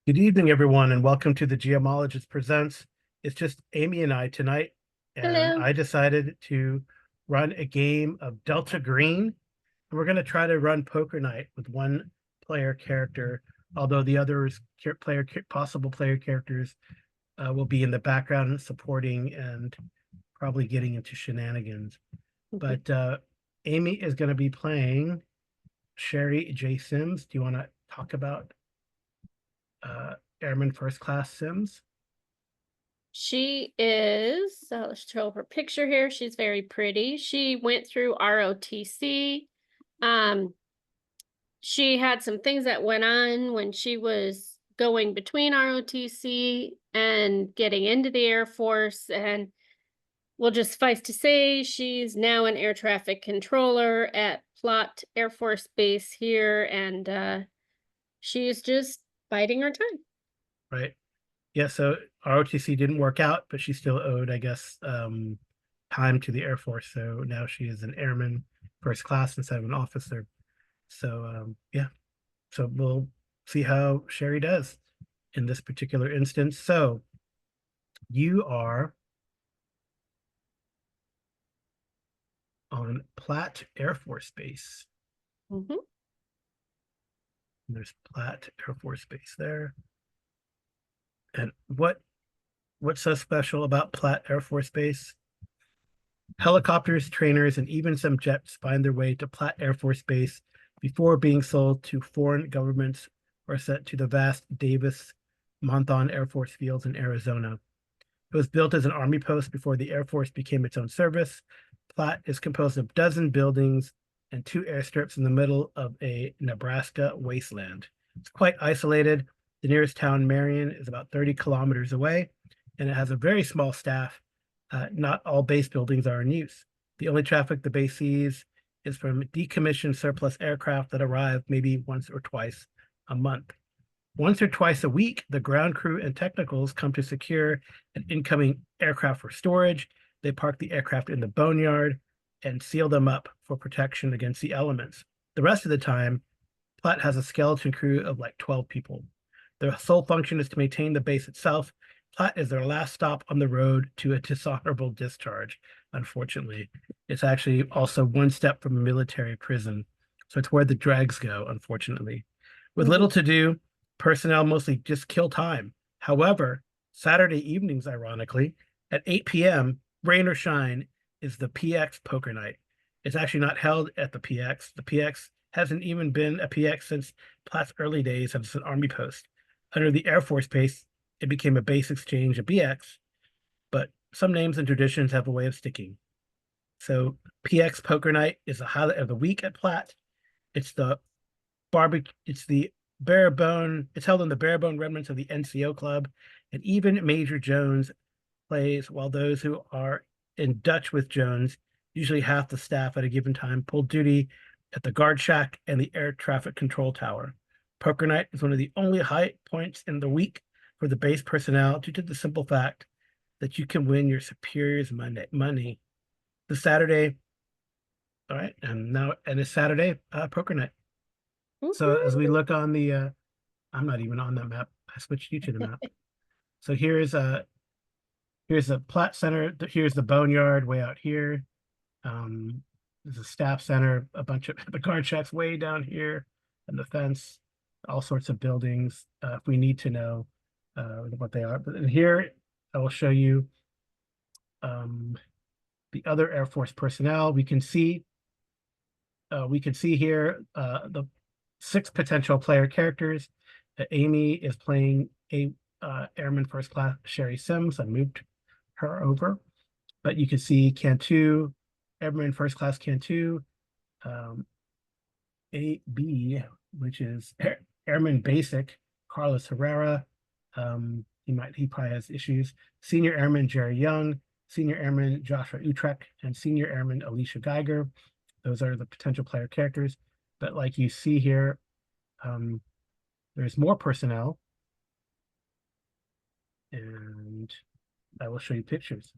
Good evening, everyone, and welcome to the Geomologist Presents. It's just Amy and I tonight, and Hello. I decided to run a game of Delta Green. And we're going to try to run Poker Night with one player character, although the others possible player characters will be in the background supporting and probably getting into shenanigans. But Amy is going to be playing Sherry J. Sims. Do you want to talk about Airman First Class Sims? She is, let's show her picture here. She's very pretty. She went through ROTC. Um, she had some things that went on when she was going between ROTC and getting into the Air Force. And we'll just suffice to say, she's now an air traffic controller at Platte Air Force Base here. And she's just biding her time. Right. Yeah, so ROTC didn't work out, but she still owed, I guess, time to the Air Force. So now she is an airman first class instead of an officer. So yeah, so we'll see how Sherry does in this particular instance. So you are on Platte Air Force Base. Mhm. There's Platte Air Force Base there. And what's so special about Platte Air Force Base? Helicopters, trainers, and even some jets find their way to Platte Air Force Base before being sold to foreign governments or sent to the vast Davis-Monthan Air Force fields in Arizona. It was built as an army post before the Air Force became its own service. Platte is composed of a dozen buildings and two airstrips in the middle of a Nebraska wasteland. It's quite isolated. The nearest town, Marion, is about 30 kilometers away, and it has a very small staff. Not all base buildings are in use. The only traffic the base sees is from decommissioned surplus aircraft that arrive maybe once or twice a month. Once or twice a week, the ground crew and technicals come to secure an incoming aircraft for storage. They park the aircraft in the boneyard and seal them up for protection against the elements. The rest of the time, Platt has a skeleton crew of like 12 people. Their sole function is to maintain the base itself. Platt is their last stop on the road to a dishonorable discharge, unfortunately. It's actually also one step from a military prison. So it's where the drags go, unfortunately. With little Mhm. to do, personnel mostly just kill time. However, Saturday evenings, ironically, at 8 p.m., rain or shine, is the PX poker night. It's actually not held at the PX. The PX hasn't even been a PX since Platt's early days as an army post. Under the Air Force base, it became a base exchange of BX, but some names and traditions have a way of sticking. So PX Poker Night is the highlight of the week at Platt. It's the barbecue. It's the bare bone. It's held in the bare bone remnants of the NCO club, and even Major Jones plays. While those who are in Dutch with Jones, usually half the staff at a given time, pull duty at the guard shack and the air traffic control tower. Poker night is one of the only high points in the week for the base personnel due to the simple fact that you can win your superiors money. The Saturday, all right, and it's Saturday poker night. So as we Woohoo. look on the, I'm not even on that map. I switched you to the map. So here's the Platt Center. Here's the Boneyard way out here. There's a staff center, a bunch of the guard shacks way down here, and the fence, all sorts of buildings. If we need to know what they are, but in here I will show you um, the other Air Force personnel. We can see here the six potential player characters. Amy is playing a Airman First Class Sherry Sims. I moved her over, but you can see Cantu, Airman First Class Cantu, um, AB, which is Airman Basic, Carlos Herrera. He probably has issues. Senior Airman Jerry Young, Senior Airman Joshua Utrecht, and Senior Airman Alicia Geiger. Those are the potential player characters. But like you see here, um, there's more personnel, and I will show you pictures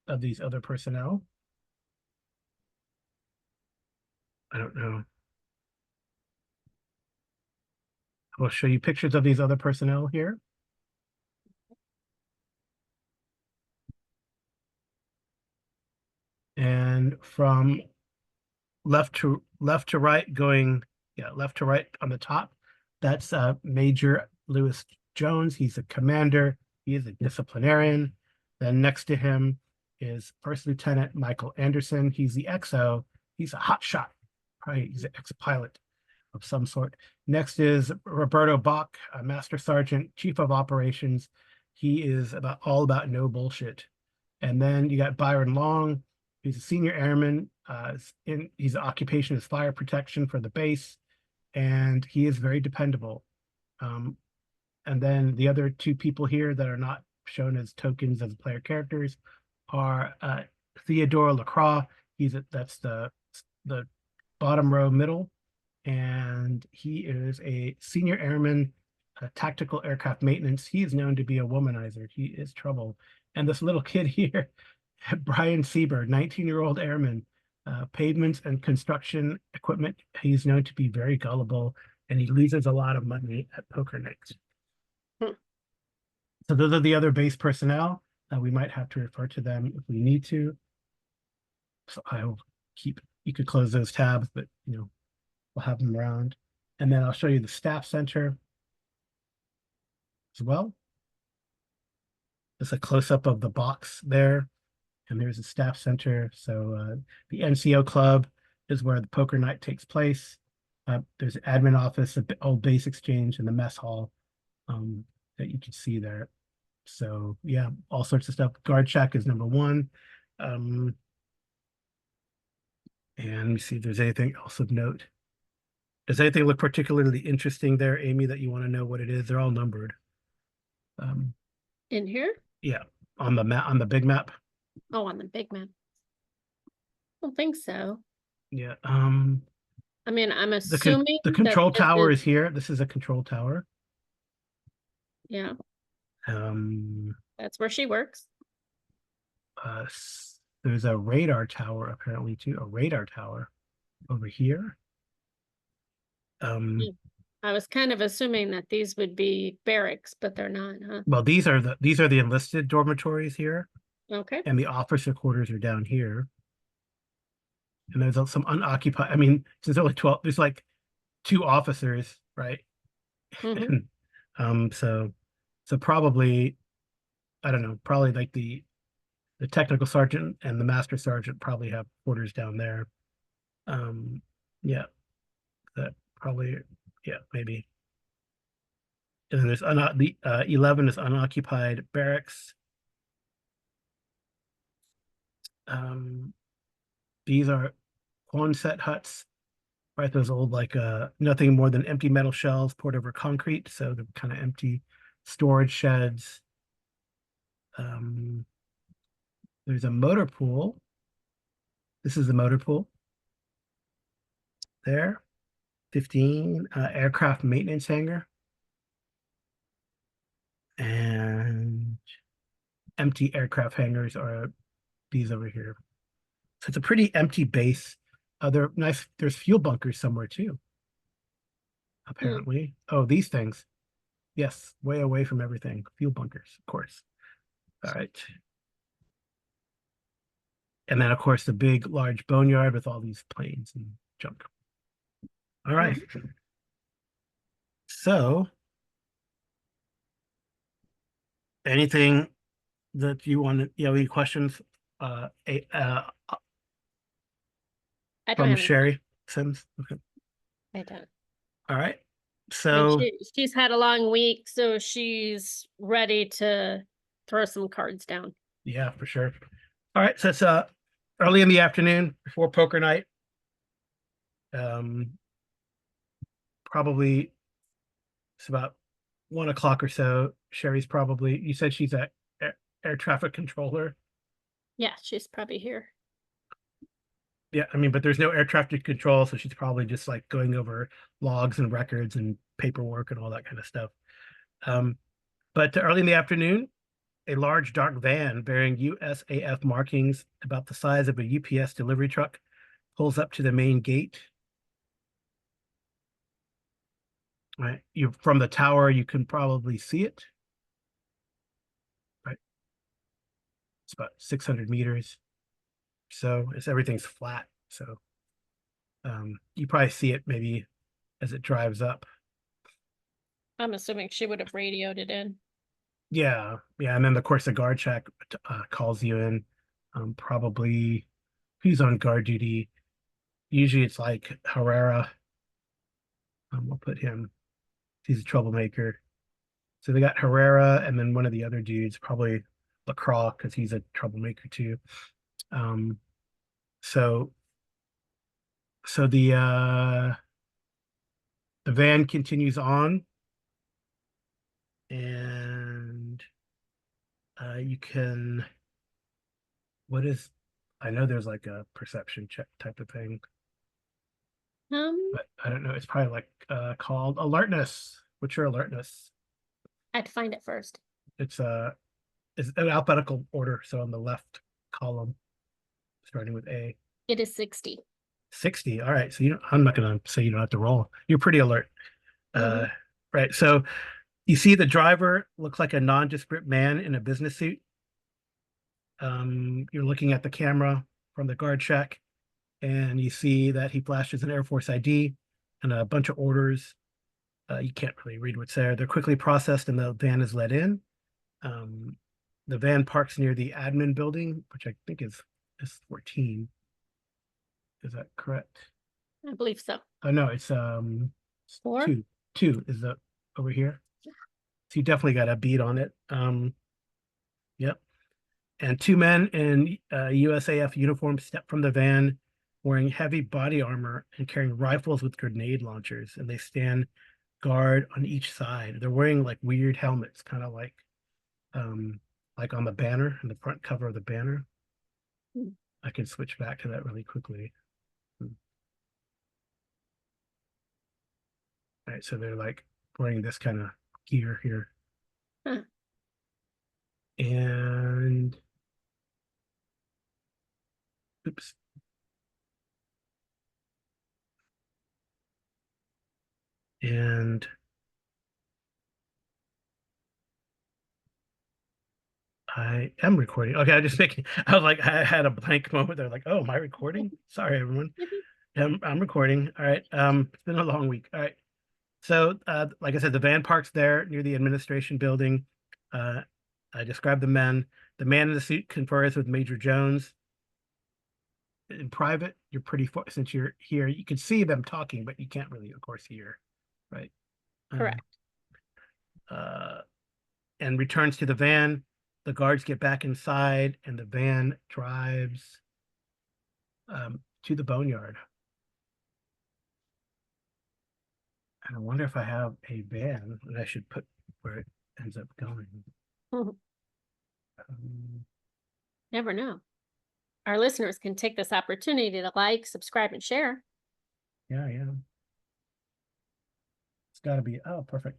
of these other personnel. I don't know We'll show you pictures of these other personnel here. And from left to right, going left to right on the top, that's Major Lewis Jones. He's a commander. He is a disciplinarian. Then next to him is First Lieutenant Michael Anderson. He's the XO. He's a hot shot. Probably he's an ex-pilot of some sort. Next is Roberto Bach, a Master Sergeant, Chief of Operations. He is all about no bullshit. And then you got Byron Long. He's a senior airman. His occupation is fire protection for the base, and he is very dependable. And then the other two people here that are not shown as tokens as player characters are Theodore Lacroix. That's the bottom row middle, and he is a senior airman, tactical aircraft maintenance. He is known to be a womanizer. He is trouble. And this little kid here, Brian Sieber, 19-year-old airman, pavements and construction equipment. He's known to be very gullible, and he loses a lot of money at poker nights. So those are the other base personnel. We might have to refer to them if we need to. So I will you could close those tabs, but we'll have them around. And then I'll show you the staff center as well. It's a close-up of the box there. And there's a staff center. So the NCO club is where the poker night takes place. There's an admin office, an old base exchange, and the mess hall that you can see there. So yeah, all sorts of stuff. Guard shack is number one. And let me see if there's anything else of note. Does anything look particularly interesting there, Amy, that you want to know what it is? They're all numbered. In here? Yeah, on the map, on the big map. Oh, on the big map. I don't think so. Yeah. I mean, I'm assuming the control that tower is here. This is a control tower. Yeah. Um, That's where she works. There's a radar tower apparently too. A radar tower over here. I was kind of assuming that these would be barracks, but they're not, huh? Well, these are the enlisted dormitories here, Okay. and the officer quarters are down here. And there's some unoccupied. I mean, there's only 12. There's like 2 officers, right? Mhm. So probably, I don't know, probably like the technical sergeant and the master sergeant probably have quarters down there. Yeah, that probably, yeah, maybe. And then there's the 11 is unoccupied barracks. These are Quonset huts, right? Those old, like nothing more than empty metal shells poured over concrete. So they're kind of empty storage sheds. There's a motor pool. This is the motor pool. There. 15 aircraft maintenance hangar. And empty aircraft hangars are these over here. So it's a pretty empty base. There's fuel bunkers somewhere too, apparently. Oh, these things. Yes, way away from everything. Fuel bunkers, of course. All right. And then, of course, the big, large boneyard with all these planes and junk. All right. So, anything that you want to, any questions I don't from have any. Sherry Sims? Okay. I don't. All right. I mean, So, she's had a long week, so she's ready to throw some cards down. yeah, for sure. All right. So it's early in the afternoon before poker night. Probably it's about 1 o'clock or so. Sherry's probably, you said she's at air traffic controller. Yeah, she's probably here. Yeah, I mean, but there's no air traffic control, so she's probably just like going over logs and records and paperwork and all that kind of stuff. But early in the afternoon, a large dark van bearing USAF markings about the size of a UPS delivery truck pulls up to the main gate. right? You from the tower, you can probably see it, right? It's about 600 meters. So it's everything's flat. So you probably see it maybe as it drives up. I'm assuming she would have radioed it in. Yeah, yeah, and then of course the guard shack calls you in. Probably who's on guard duty. Usually it's like Herrera. We'll put him. He's a troublemaker. So they got Herrera, and then one of the other dudes, probably LaCroix, because he's a troublemaker too. Um, so so the van continues on, and you can. What is? I know there's like a perception check type of thing, Um, but I don't know. It's probably like called alertness. What's your alertness? I had to find it first. It's it's an alphabetical order, so on the left column, starting with A. It is 60. 60. All right. So I'm not gonna say you don't have to roll. You're pretty alert. Mm-hmm. Right. So you see the driver looks like a nondescript man in a business suit. You're looking at the camera from the guard shack, and you see that he flashes an Air Force ID and a bunch of orders. You can't really read what's there. They're quickly processed, and the van is let in. Um, the van parks near the admin building, which I think is 14. Is that correct? I believe so. Oh no, it's 4? two. Two is the over here. So you definitely got a beat on it. Yep. And two men in USAF uniforms step from the van wearing heavy body armor and carrying rifles with grenade launchers, and they stand guard on each side. They're wearing like weird helmets, kind of like on the banner, in the front cover of the banner. Hmm. I can switch back to that really quickly. All right, so they're like wearing this kind of gear here. Huh. And oops. And I am recording. Okay, I just thinking, I was like, I had a blank moment. They're like, oh, am I recording? Sorry, everyone. I'm recording. All right. It's been a long week. All right. So, like I said, the van parks there near the administration building. Uh, I described the men. The man in the suit confers with Major Jones. In private, you're pretty far, since you're here, you can see them talking, but you can't really, of course, hear, right? Um, Correct. uh, and returns to the van. The guards get back inside, and the van drives to the boneyard. And I wonder if I have a van that I should put where it ends up going. Um, Never know. Our listeners can take this opportunity to like, subscribe, and share. yeah, yeah. It's got to be, oh, perfect.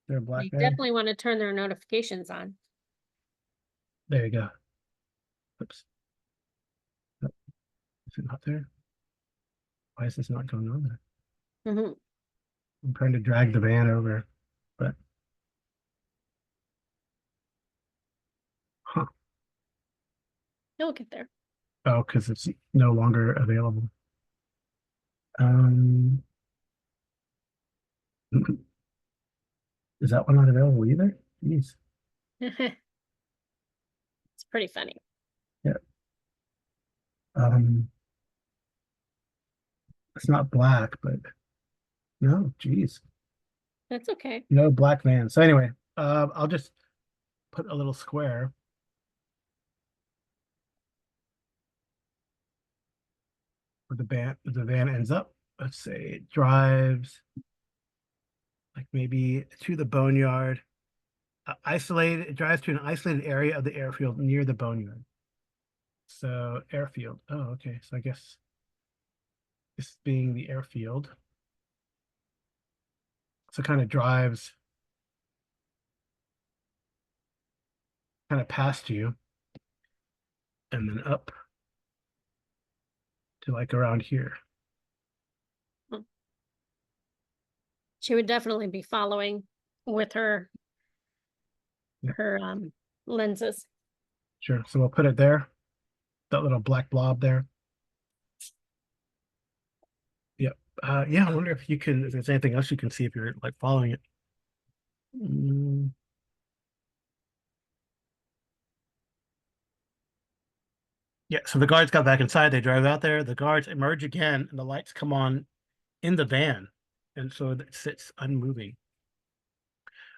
They're a black They van. definitely want to turn their notifications on. There you go. Oops. Oh, is it not there? Why is this not going on there? Mm-hmm. I'm trying to drag the van over, but huh. You'll get there. Oh, because it's no longer available. Um, is that one not available either? Jeez. It's pretty funny. Yeah. Um, it's not black, but no, geez. That's okay. No black van. So anyway, I'll just put a little square where the van ends up. Let's say it drives like maybe to the boneyard. It drives to an isolated area of the airfield near the boneyard. So airfield. Oh, okay. So I guess this being the airfield. So kind of drives kind of past you and then up to like around here. Hmm. She would definitely be following with her Yeah. lenses. Sure. So we'll put it there. That little black blob there. Yep. Yeah, I wonder if you can, if there's anything else you can see if you're like following it. Mm, yeah, so the guards got back inside. They drive out there. The guards emerge again, and the lights come on in the van. And so it sits unmoving.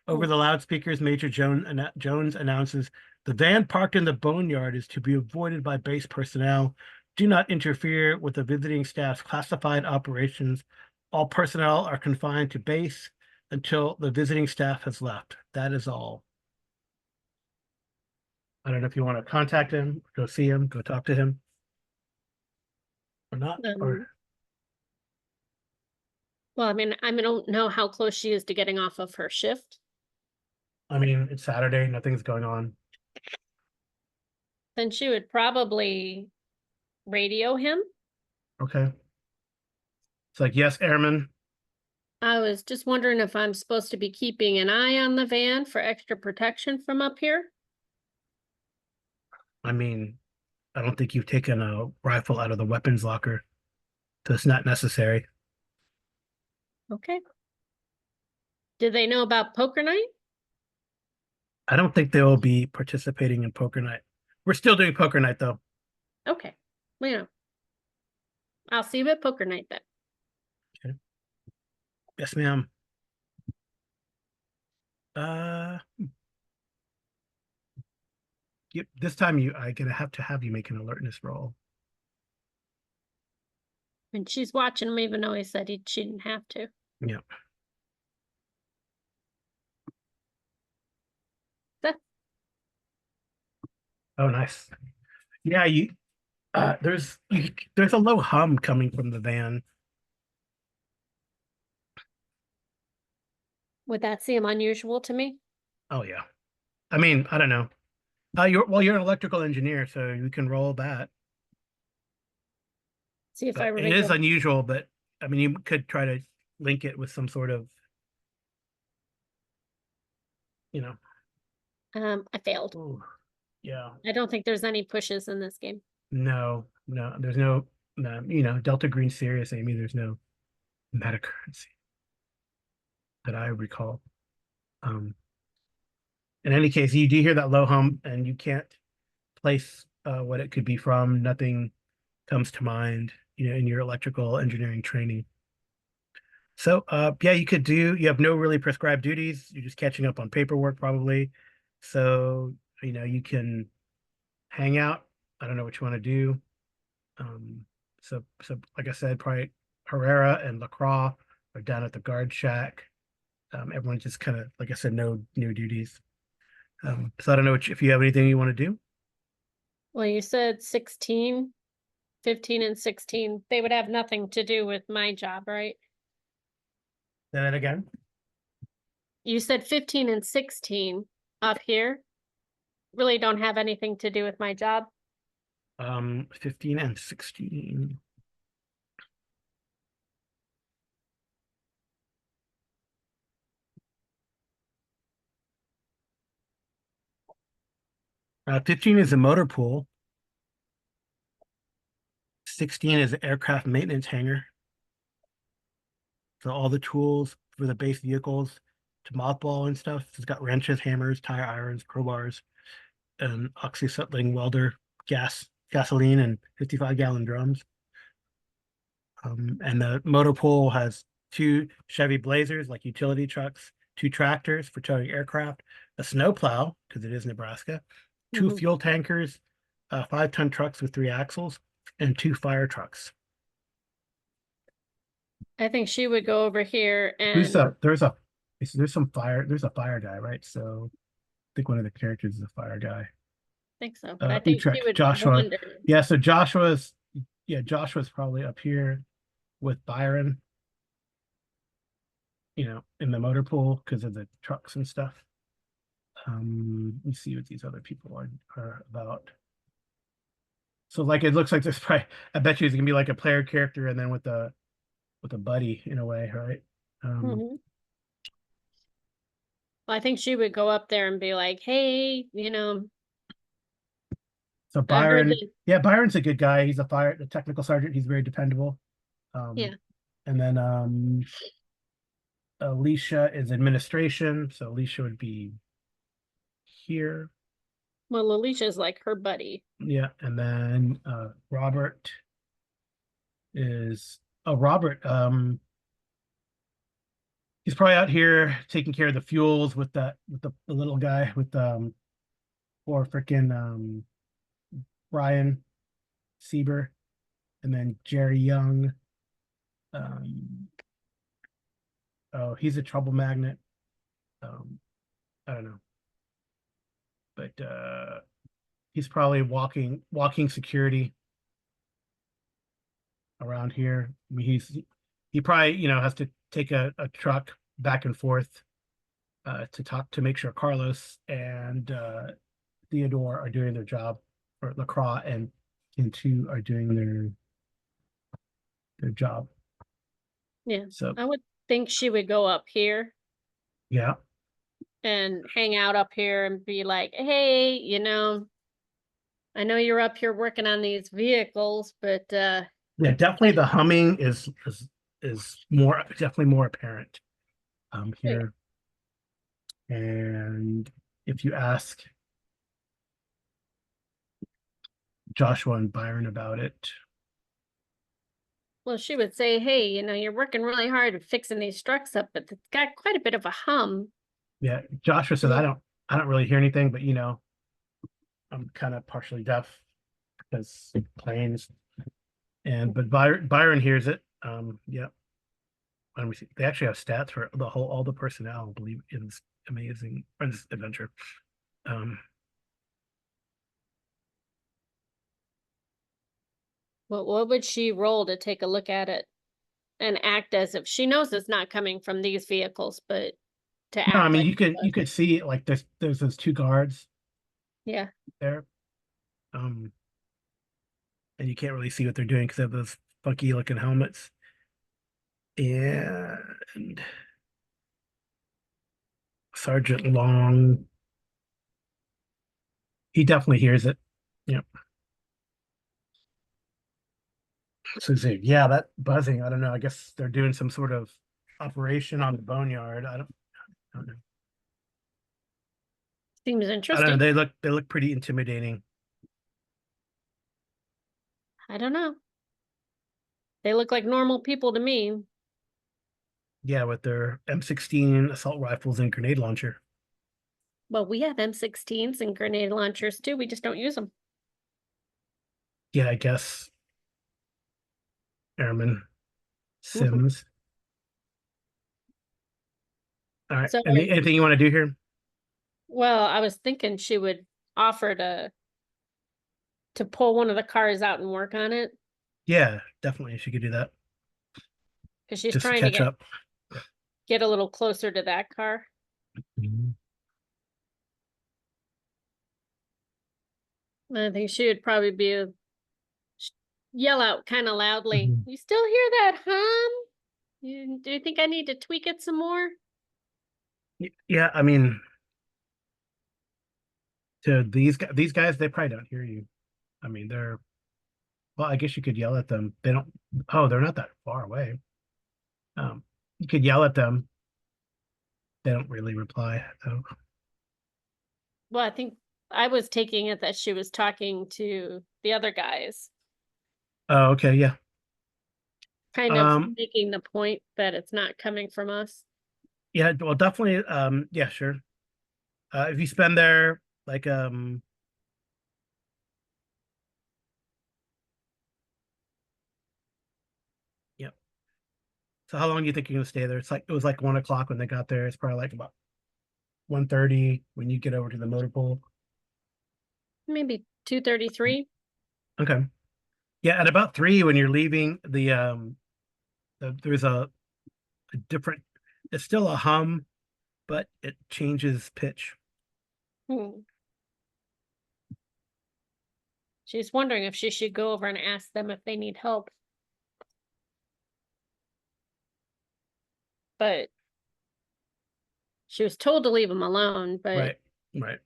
Over Hmm. the loudspeakers, Jones announces the van parked in the boneyard is to be avoided by base personnel. Do not interfere with the visiting staff's classified operations. All personnel are confined to base until the visiting staff has left. That is all. I don't know if you want to contact him, go see him, go talk to him, or not. Or Um, well, I don't know how close she is to getting off of her shift. I mean, it's Saturday, nothing's going on. Then she would probably radio him. Okay. It's like, yes, airman. I was just wondering if I'm supposed to be keeping an eye on the van for extra protection from up here. I mean, I don't think you've taken a rifle out of the weapons locker, so it's not necessary. Okay. Did they know about poker night? I don't think they will be participating in poker night. We're still doing poker night though. Okay. Well, I'll see you at poker night then. Okay. Yes, ma'am. Uh, this time I'm gonna have to have you make an alertness roll. And she's watching him even though he said she didn't have to. Yeah. That, Oh, nice. Yeah, there's a low hum coming from the van. would that seem unusual to me? Oh yeah. I mean, I don't know. You're an electrical engineer, so you can roll that. See if I But were it to is get unusual, but I mean, you could try to link it with some sort of, you know. I failed. Ooh, yeah. I don't think there's any pushes in this game. No, no, there's no, no, Delta Green Serious Amy, there's no meta currency that I recall. Um, in any case, you do hear that low hum and you can't place what it could be from. Nothing comes to mind, in your electrical engineering training. So, yeah, you have no really prescribed duties. You're just catching up on paperwork probably. So, you can hang out. I don't know what you want to do. Um, so like I said, probably Herrera and LaCroix are down at the guard shack. Everyone's just kind of, like I said, no new duties. So I don't know if you have anything you want to do. Well, you said 16, 15, and 16. They would have nothing to do with my job, right? Say that again. You said 15 and 16 up here really don't have anything to do with my job. 15 and 16. 15 is a motor pool. 16 is an aircraft maintenance hangar. So all the tools for the base vehicles to mothball and stuff. It's got wrenches, hammers, tire irons, crowbars, and oxyacetylene welder, gasoline, and 55-gallon drums. And the motor pool has two Chevy Blazers, like utility trucks, two tractors for towing aircraft, a snowplow, because it is Nebraska, two Mhm. fuel tankers, 5-ton trucks with 3 axles, and 2 fire trucks. I think she would go over here Who's and there's a fire guy, right? So I think one of the characters is a fire guy. think so, but I think she Utrecht, would Joshua. wander. Yeah, so Joshua's probably up here with Byron, in the motor pool because of the trucks and stuff. Let's see what these other people are about. So like it looks like there's probably I bet you it's gonna be like a player character and then with a buddy in a way, right? Um, Mhm. I think she would go up there and be like, hey, So I heard Byron, that. yeah, Byron's a good guy. He's the technical sergeant. He's very dependable. Yeah. And then Alicia is administration. So Alicia would be here. Well, Alicia's like her buddy. Yeah. And then Robert is Robert. He's probably out here taking care of the fuels with the little guy with or freaking Brian Sieber, and then Jerry Young. Um, oh, he's a trouble magnet. Um, I don't know, but he's probably walking security around here. I mean, he probably has to take a truck back and forth to make sure Carlos and Theodore are doing their job, or Lacroix and two are doing their job. Yeah. So I would think she would go up here yeah, and hang out up here and be like, hey, I know you're up here working on these vehicles, but yeah, definitely the humming is more definitely more apparent yeah. here. And if you ask Joshua and Byron about it, Well, she would say, hey, you're working really hard at fixing these trucks up, but it's got quite a bit of a hum. yeah, Joshua says Yeah. I don't really hear anything, but I'm kind of partially deaf because planes. And but Byron hears it. Yeah. Let me see. They actually have stats for all the personnel, I believe, in this amazing in this adventure. Um, Well, what would she roll to take a look at it and act as if she knows it's not coming from these vehicles, but to no, I act mean like it you was? could see like there's those two guards Yeah. there. Um, and you can't really see what they're doing because they have those funky looking helmets. And Sergeant Long, he definitely hears it. Yeah. So he's like, yeah, that buzzing. I don't know. I guess they're doing some sort of operation on the boneyard. I don't know. Seems I don't know. interesting. They look pretty intimidating. I don't know. They look like normal people to me. Yeah, with their M16 assault rifles and grenade launcher. Well, we have M16s and grenade launchers too. We just don't use them. Yeah, I guess Airman Sims. All right. So, Anything you want to do here? well, I was thinking she would offer to pull one of the cars out and work on it Yeah, definitely. She could do that because she's just to trying to catch up. get a little closer to that car. Mhm. I think she would probably yell out kind of loudly. Mhm. You still hear that hum? Do you think I need to tweak it some more? Yeah, I mean, to these guys, they probably don't hear you. I mean, well, I guess you could yell at them. They don't. Oh, they're not that far away. You could yell at them. They don't really reply. Oh, Well, I think I was taking it that she was talking to the other guys, oh, okay, yeah. kind of Um, making the point that it's not coming from us. yeah. Well, definitely. Yeah, sure. If you spend there like yeah. So how long do you think you're gonna stay there? It was like 1 o'clock when they got there. It's probably like about 1:30 when you get over to the motor pool. Maybe 2:33. Okay. Yeah, at about 3 when you're leaving there's a different. It's still a hum, but it changes pitch. Hmm. She's wondering if she should go over and ask them if they need help. But She was told to leave him alone, but Right.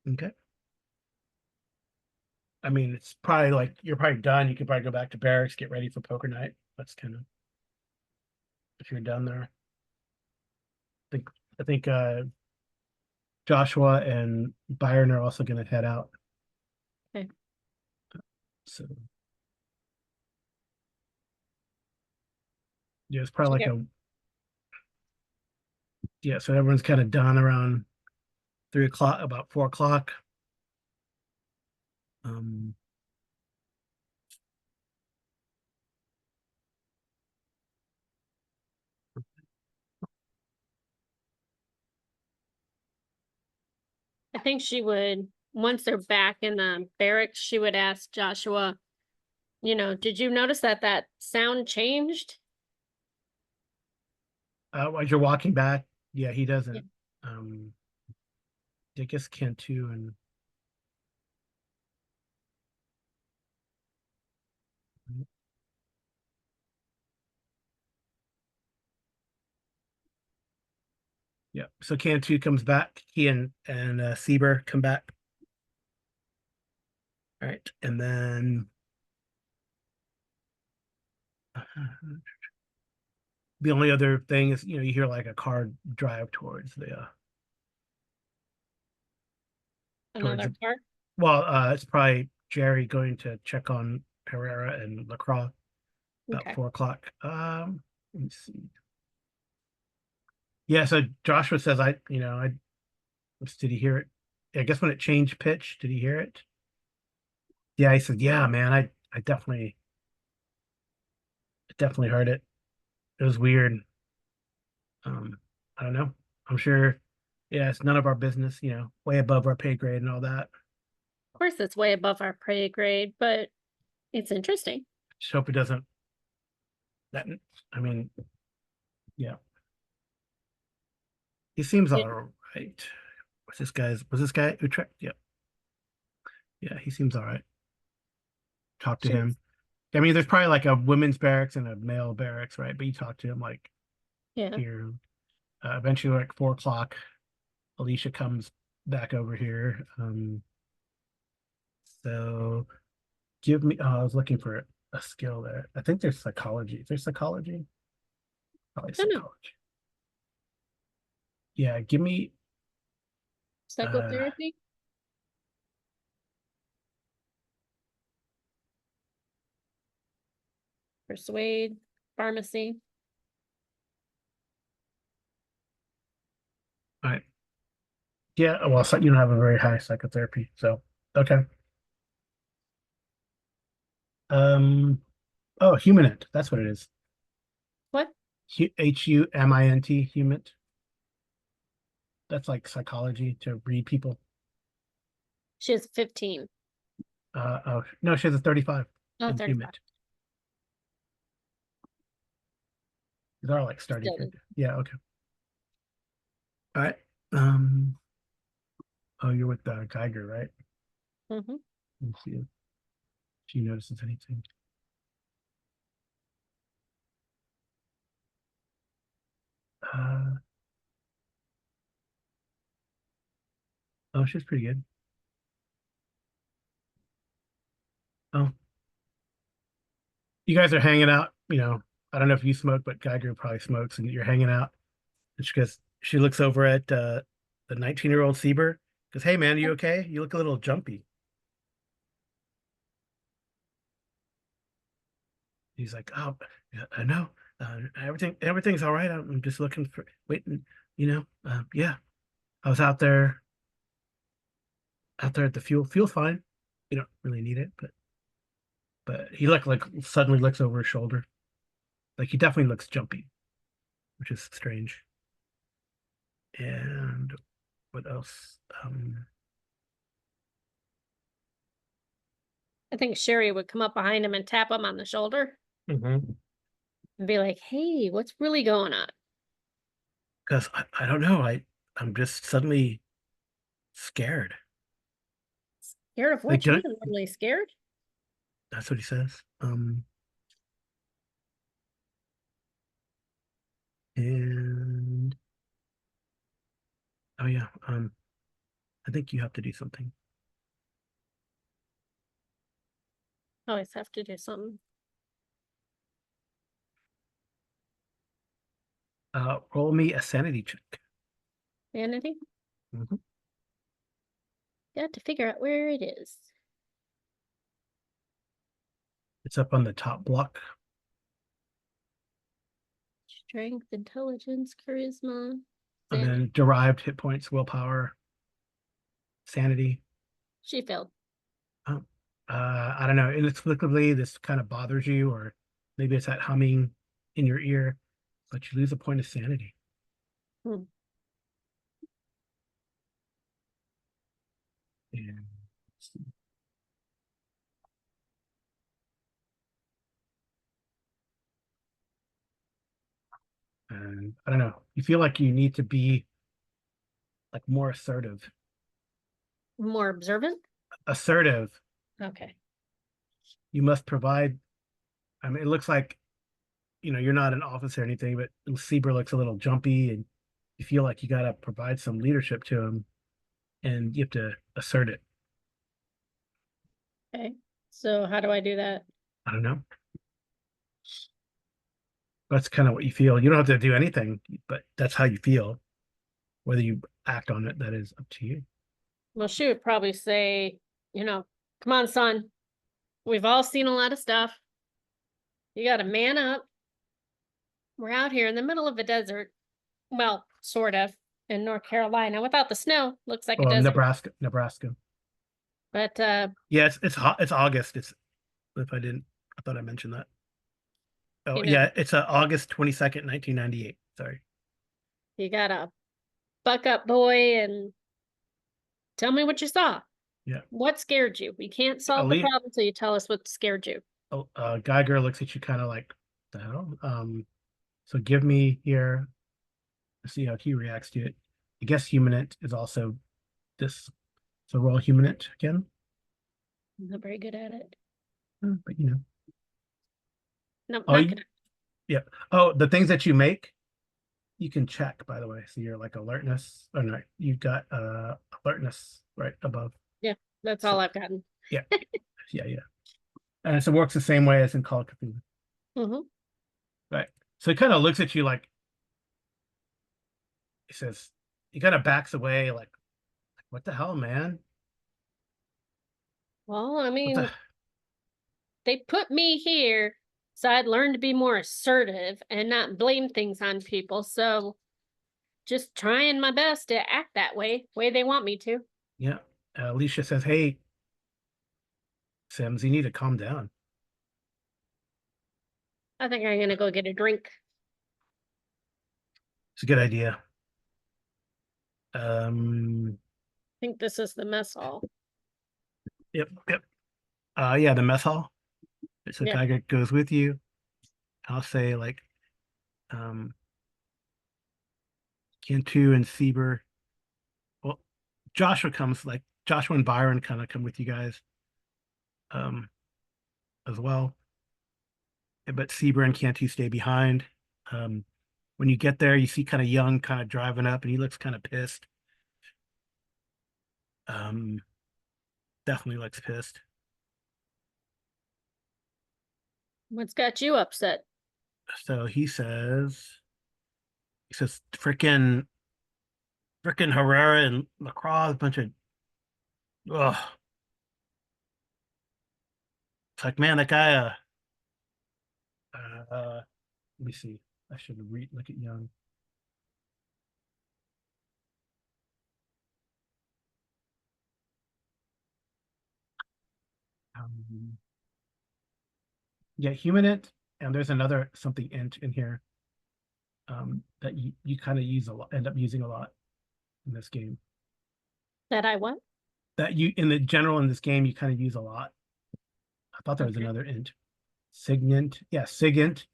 Okay. I mean, it's probably like you're probably done. You could probably go back to barracks, get ready for poker night. That's kind of if you're done there. think I think Joshua and Byron are also going to head out. okay. So yeah, it's probably Should like get, a yeah. So everyone's kind of done around 3 o'clock, about 4 o'clock. Um, I think she would, once they're back in the barracks, she would ask Joshua, did you notice that that sound changed? As you're walking back, yeah, he Yeah. doesn't. I guess can too, and yeah. So Cantu comes back. He and Sieber come back. All right, and then the only other thing is you hear like a car drive towards Another the part? well, it's probably Jerry going to check on Herrera and LaCroix about Okay. 4 o'clock. Let me see. Yeah, so Joshua says did he hear it? I guess when it changed pitch, did he hear it? Yeah, he said, yeah, man, I definitely heard it. It was weird. I don't know. I'm sure, yeah, it's none of our business, way above our pay grade and all that. Of course, it's way above our pay grade, but it's interesting. Just hope it doesn't that I mean, yeah. He seems Yeah. all right. Was this guy Utrecht? Yeah. Yeah, he seems all right. Talk to She was, him. I mean, there's probably like a women's barracks and a male barracks, right? But you talk to him like yeah. here. Eventually, like 4 o'clock, Alicia comes back over here. So give me. Oh, I was looking for a skill there. I think there's psychology. Is there psychology? Probably I don't know. psychology. Yeah, give me. Uh, Psychotherapy? Persuade? Pharmacy? all right. Yeah. Well, you don't have a very high psychotherapy, so okay. Um. Oh, humant. That's what it is. What? Humint. Humant. That's like psychology to read people. She has 15. Oh no, she has a 35 Oh, in 35. humant. They're all like starting Still. to. Yeah. Okay. All right. Um. Oh, you're with Geiger, right? Hmm. Let me see if she notices anything. Uh. Oh, she's pretty good. Oh, you guys are hanging out. I don't know if you smoke, but Geiger probably smokes, and you're hanging out. And she looks over at the 19-year-old Sieber. Goes, "Hey, man, you okay? You look a little jumpy." He's like, "Oh, yeah, I know. Everything's all right. I'm just looking for waiting. Yeah, I was out there at the fuel. Fuel's fine. You don't really need it, but he like suddenly looks over his shoulder. Like he definitely looks jumpy, which is strange. And what else? I think Sherry would come up behind him and tap him on the shoulder Mhm. and be like, hey, what's really going on? Because I don't know. I'm just suddenly scared. Scared of Like what? She did I, wasn't really scared. that's what he says. And Oh yeah. I think you have to do something. Always have to do something. Roll me a sanity check. Vanity. Mhm. Got to figure out where it is. It's up on the top block. Strength, intelligence, charisma, And sanity. then derived hit points, willpower, sanity. She failed. Oh, I don't know. Inexplicably, this kind of bothers you, or maybe it's that humming in your ear, but you lose a point of sanity. Hmm. And, and I don't know. You feel like you need to be like more assertive. More observant. Assertive. Okay. You must provide. I mean, it looks like you're not an officer or anything, but Seaber looks a little jumpy, and you feel like you got to provide some leadership to him, and you have to assert it. Okay. So how do I do that? I don't know. That's kind of what you feel. You don't have to do anything, but that's how you feel. Whether you act on it, that is up to you. Well, she would probably say, come on, son. We've all seen a lot of stuff. You got to man up. We're out here in the middle of a desert. Well, sort of in North Carolina without the snow. Looks like a Well, desert. Nebraska. But Yeah, it's hot. It's August. It's if I thought I mentioned that. Oh you know, yeah, it's August 22nd, 1998. Sorry. you gotta buck up, boy, and tell me what you saw. Yeah. What scared you? We can't solve the Ali, problem until you tell us what scared you. Geiger looks at you kind of like the hell. So give me here. Let's see how he reacts to it. I guess humanint is also this. So roll humanint again. I'm not very good at it. But Nope, oh, not good. yeah. Oh, the things that you make, you can check, by the way. So you're like alertness. Oh no, you've got alertness right above. Yeah, that's So all I've gotten. yeah, yeah. And so it works the same way as in Call of Cthulhu. Hmm. Right. So he kind of looks at you like he says, he kind of backs away, like, what the hell, man? Well, I What the mean, they put me here so I'd learn to be more assertive and not blame things on people. So just trying my best to act that way they want me to. yeah. Alicia says, hey, Sims, you need to calm down. I think I'm gonna go get a drink. It's a good idea. Um, I think this is the mess hall. yep. Yeah, the mess hall. So Yeah. Geiger goes with you. I'll say like um Cantu and Sieber. Well, Joshua and Byron kind of come with you guys um as well. But Sieber and Cantu stay behind. Um when you get there, you see kind of Young kind of driving up and he looks kind of pissed. Um Definitely looks pissed. What's got you upset? So he says frickin' Herrera and lacrosse, bunch of ugh. It's like, man, that guy let me see. I should read look at Young. Um, yeah, human int, and there's another something int in here that you kind of use a lot, end up using a lot in this game. That I what? That you in the general in this game you kind of use a lot. I thought there was Okay. another int. Signant, yeah, Sigint.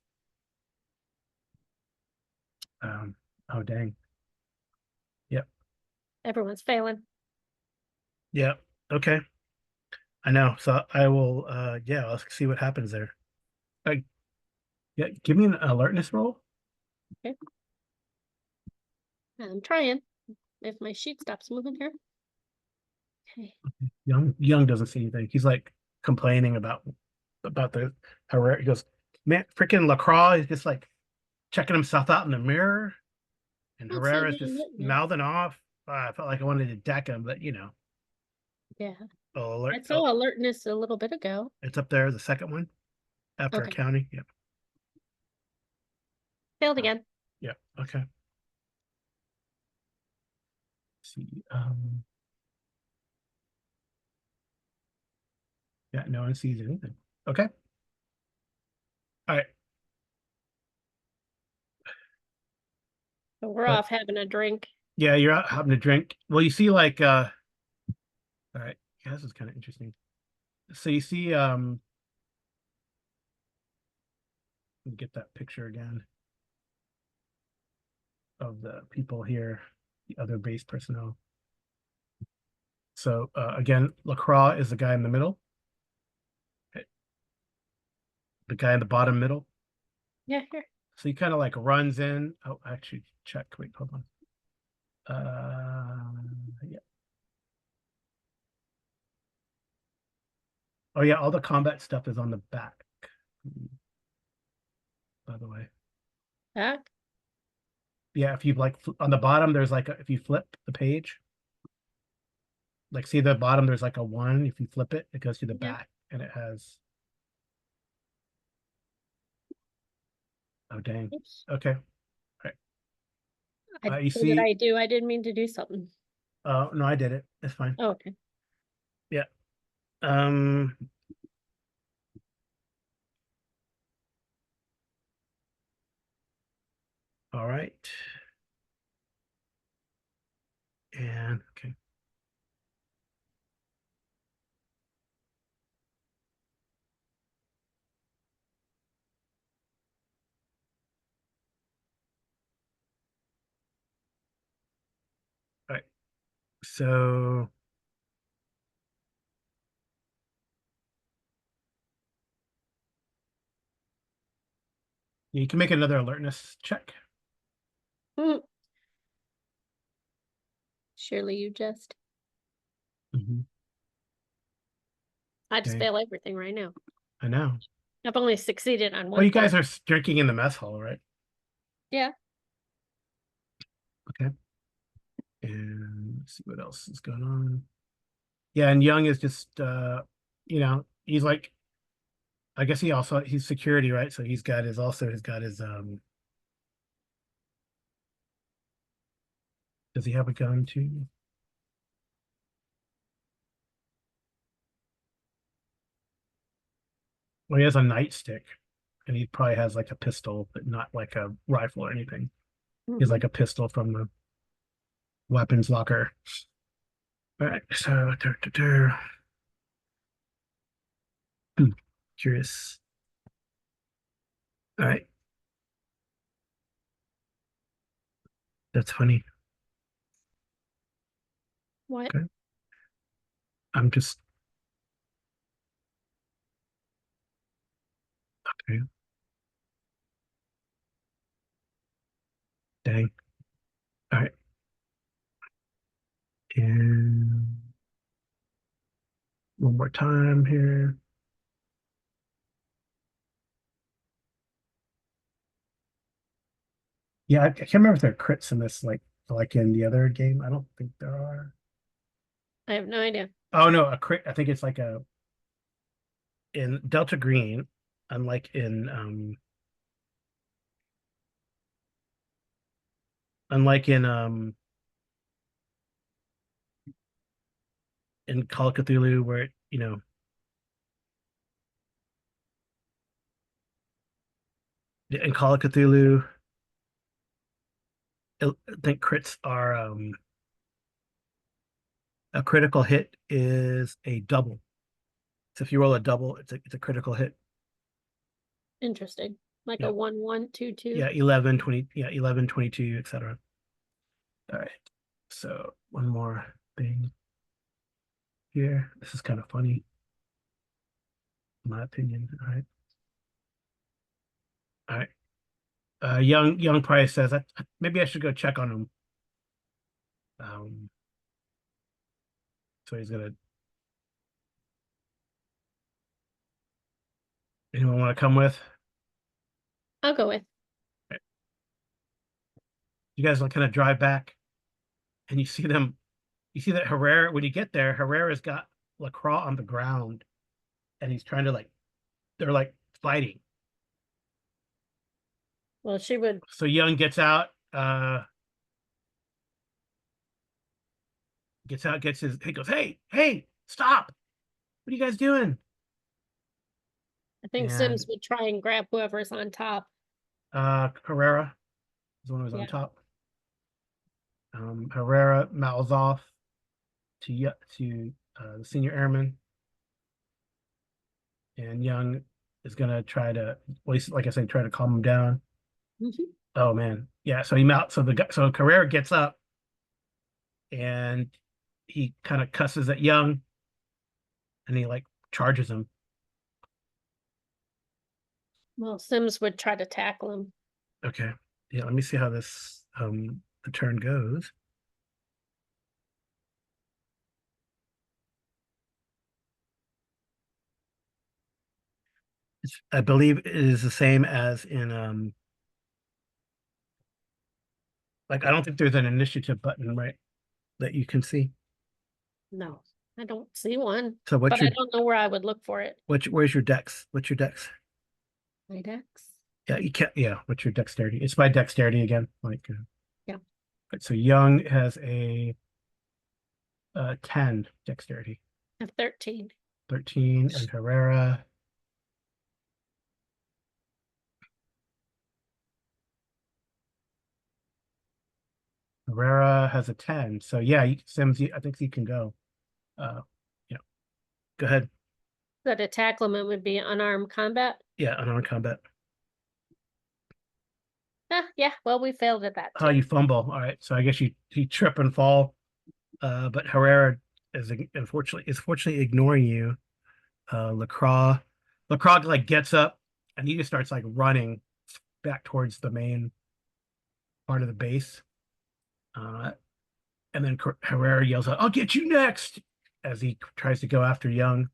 Oh dang. Yep. Everyone's failing. Yep. Okay. I know. So I will yeah, let's see what happens there. Yeah, give me an alertness roll. Okay. I'm trying. if my sheet stops moving here. Okay. Young doesn't see anything. He's like complaining about the Herrera. He goes, man, freaking LaCroix is just like checking himself out in the mirror, and Well, it's not Herrera's even just lit yet. mouthing off. I felt like I wanted to deck him, but Yeah. alert. I saw alertness a little bit ago. It's up there, the second one after Okay. accounting. Yep. Failed again. Yep. Okay. Let's see. Yeah, no one sees anything. Okay. All right. So we're But off having a drink. yeah, you're out having a drink. Well, you see like all right. Yeah, this is kind of interesting. So you see let me get that picture again of the people here, the other base personnel. So again, LaCroix is the guy in the middle. Okay. The guy in the bottom middle. Yeah, here. So he kind of like runs in. Oh, actually, check. Wait, hold on. Yeah. Oh yeah, all the combat stuff is on the back. By the way, Back. yeah. If you like on the bottom, there's like if you flip the page, like see the bottom, there's like a one. If you flip it, it goes to the Yeah. back, and it has. Oh dang. Oops. Okay. All right. You What did see. I do? I didn't mean to do something. Oh no, I did it. It's fine. Oh, okay. Yeah. Um. All right. And okay. All right. So you can make another alertness check. Hmm. Surely you just. Mhm. I just Okay. fail everything right now. I know. I've only succeeded on Well, one you guys part. are drinking in the mess hall, right? Yeah. Okay. And let's see what else is going on. Yeah, and Young is just he's like I guess he's security, right? So he's got his does he have a gun too? Well, he has a nightstick, and he probably has like a pistol, but not like a rifle or anything. He's Mhm. like a pistol from the weapons locker. All right, so curious. All right, that's funny. What? Okay, I'm just okay. Dang. All right, and one more time here. Yeah, I can't remember if there are crits in this, like in the other game. I don't think there are. I have no idea. Oh no, a crit. I think it's like a in Delta Green, unlike in Call of Cthulhu, where in Call of Cthulhu, I think crits are a critical hit is a double. So if you roll a double, it's a critical hit. Interesting. Like a Yeah, 1-1-2-2. yeah, 11, 20, yeah, 11, 22, etc. All right. So one more thing here. This is kind of funny, in my opinion. All right. All right. Young Price says maybe I should go check on him. So he's gonna. Anyone want to come with? I'll go with. You guys will kind of drive back, and you see them. You see that Herrera. When you get there, Herrera's got LaCroix on the ground, and he's trying to like. They're like fighting. Well, she would. So Young gets out. Gets out. Gets his. He goes, "Hey, hey, stop! What are you guys doing?" I think And Sims would try and grab whoever's on top. Herrera is the one who's on Yeah. top. Herrera mouths off to the senior airman, and Young is gonna try to, like I said, try to calm him down. Mhm. Oh man, yeah. So he mount. So the guy. So Herrera gets up, and he kind of cusses at Young, and he like charges him. Well, Sims would try to tackle him. Okay. Yeah. Let me see how this the turn goes. I believe it is the same as in like I don't think there's an initiative button, right, that you can see. No, I don't see one, So but I don't know where I would look for it. where's your dex? What's your dex? My dex. Yeah, you can't. Yeah, what's your dexterity? It's by dexterity again. Like, Yeah. so Young has a 10 dexterity, I have 13. 13, and Herrera has a 10. So yeah, Sims, I think you can go. Uh, yeah, go ahead. That a tacklement would be unarmed combat. Yeah, unarmed combat. Yeah, well, we failed at that Oh, too. you fumble. All right, so I guess you trip and fall. But Herrera is fortunately ignoring you. Lacroix like gets up and he just starts like running back towards the main part of the base. Uh, and then Herrera yells out, "I'll get you next!" as he tries to go after Young.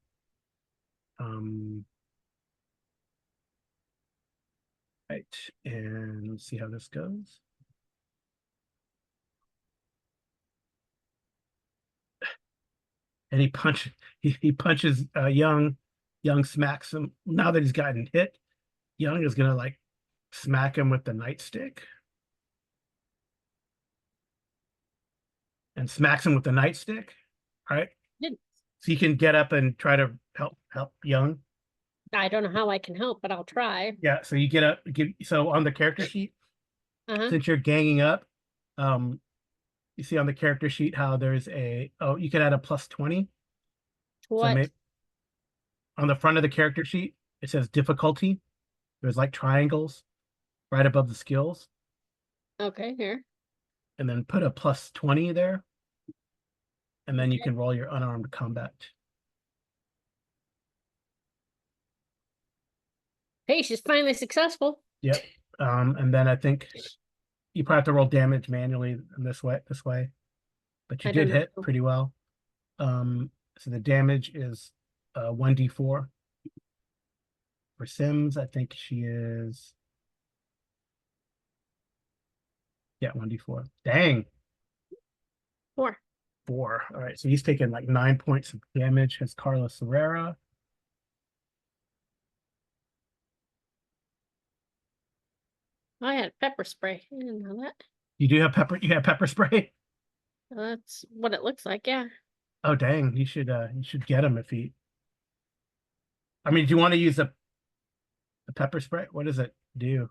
Um, right, and let's see how this goes. And he punches Young. Young smacks him. Now that he's gotten hit, Young is gonna like smack him with the nightstick. And smacks him with the nightstick. Right. Didn't- So you can get up and try to help Young. I don't know how I can help, but I'll try. Yeah. So you get up. So on the character sheet, Uh-huh. since you're ganging up, um, you see on the character sheet how there's you can add a plus 20. So What? maybe on the front of the character sheet it says difficulty. There's like triangles right above the skills, Okay, here. and then put a plus 20 there, and then you Okay. can roll your unarmed combat. Hey, she's finally successful. Yep. And then I think you probably have to roll damage manually in this way, but you I did don't hit know. pretty well. So the damage is 1d4 for Sims. I think she is, yeah, 1d4. Dang, 4. 4. All right, so he's taking like 9 points of damage. Has Carlos Herrera. I had pepper spray. I didn't know that. You do have pepper. You have pepper spray. That's what it looks like, yeah. Oh dang, you should get him if he. I mean, do you want to use the pepper spray? What does it do?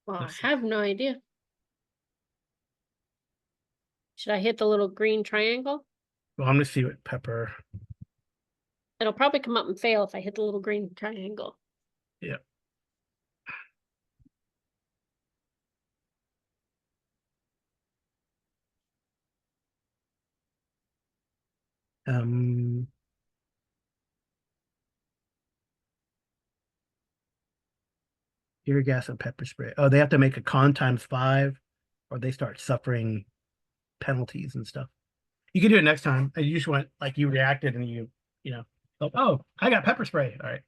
Well, I Let's see. have no idea. Should I hit the little green triangle? Well, I'm gonna see what pepper. It'll probably come up and fail if I hit the little green triangle. Yeah. Um. Tear gas and pepper spray. Oh, they have to make a con times 5, or they start suffering penalties and stuff. You can do it next time. And you just went like you reacted and you know, oh, I got pepper spray. All right.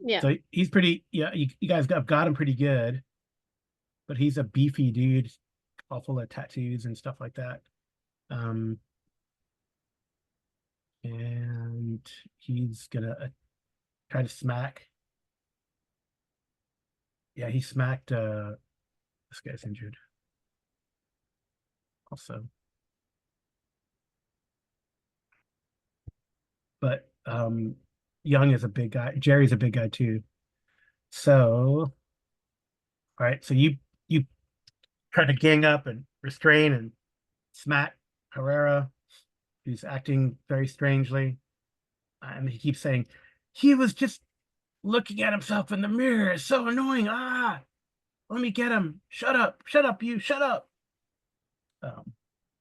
Yeah. So he's pretty, yeah, you guys got him pretty good, but he's a beefy dude, all full of tattoos and stuff like that. Um, and he's gonna try to smack. Yeah, he smacked this guy's injured also. But Young is a big guy. Jerry's a big guy too. So, all right, so you try to gang up and restrain and smack Herrera, who's acting very strangely. And he keeps saying, he was just looking at himself in the mirror. It's so annoying. Ah, let me get him. Shut up, you, shut up. Um,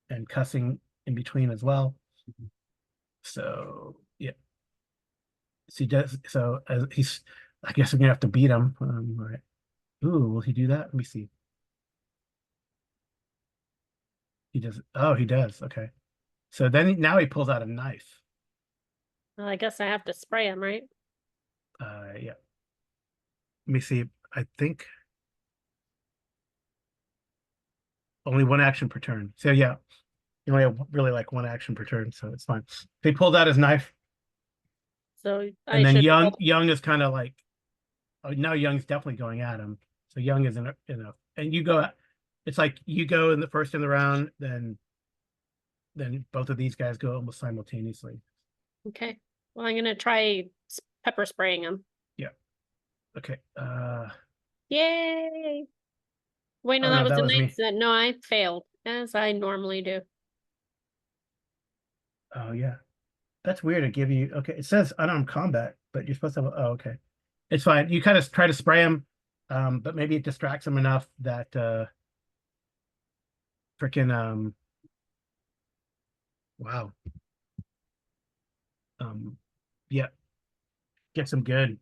and cussing in between as well. So yeah, so he does. So he's, I guess we're gonna have to beat him. All right. Ooh, will he do that? Let me see. He does. Oh, he does. Okay. So then now he pulls out a knife. Well, I guess I have to spray him, right? Yeah. Let me see. I think only one action per turn. So yeah, you only have really like one action per turn, so it's fine. He pulled out his knife, So I and then should Young roll. Young is kind of like, oh, now Young's definitely going at him. So Young is and you go. It's like you go in the first in the round, then both of these guys go almost simultaneously. Okay. Well, I'm gonna try pepper spraying him. Yeah. Okay. Yay! Wait, no, Oh that no, was that a was nice me. set. No, I failed, as I normally do. Oh yeah. That's weird to give you. Okay, it says unarmed combat, but you're supposed to have. Oh, okay, it's fine. You kind of try to spray him, but maybe it distracts him enough that freaking wow, um, yeah, gets him good.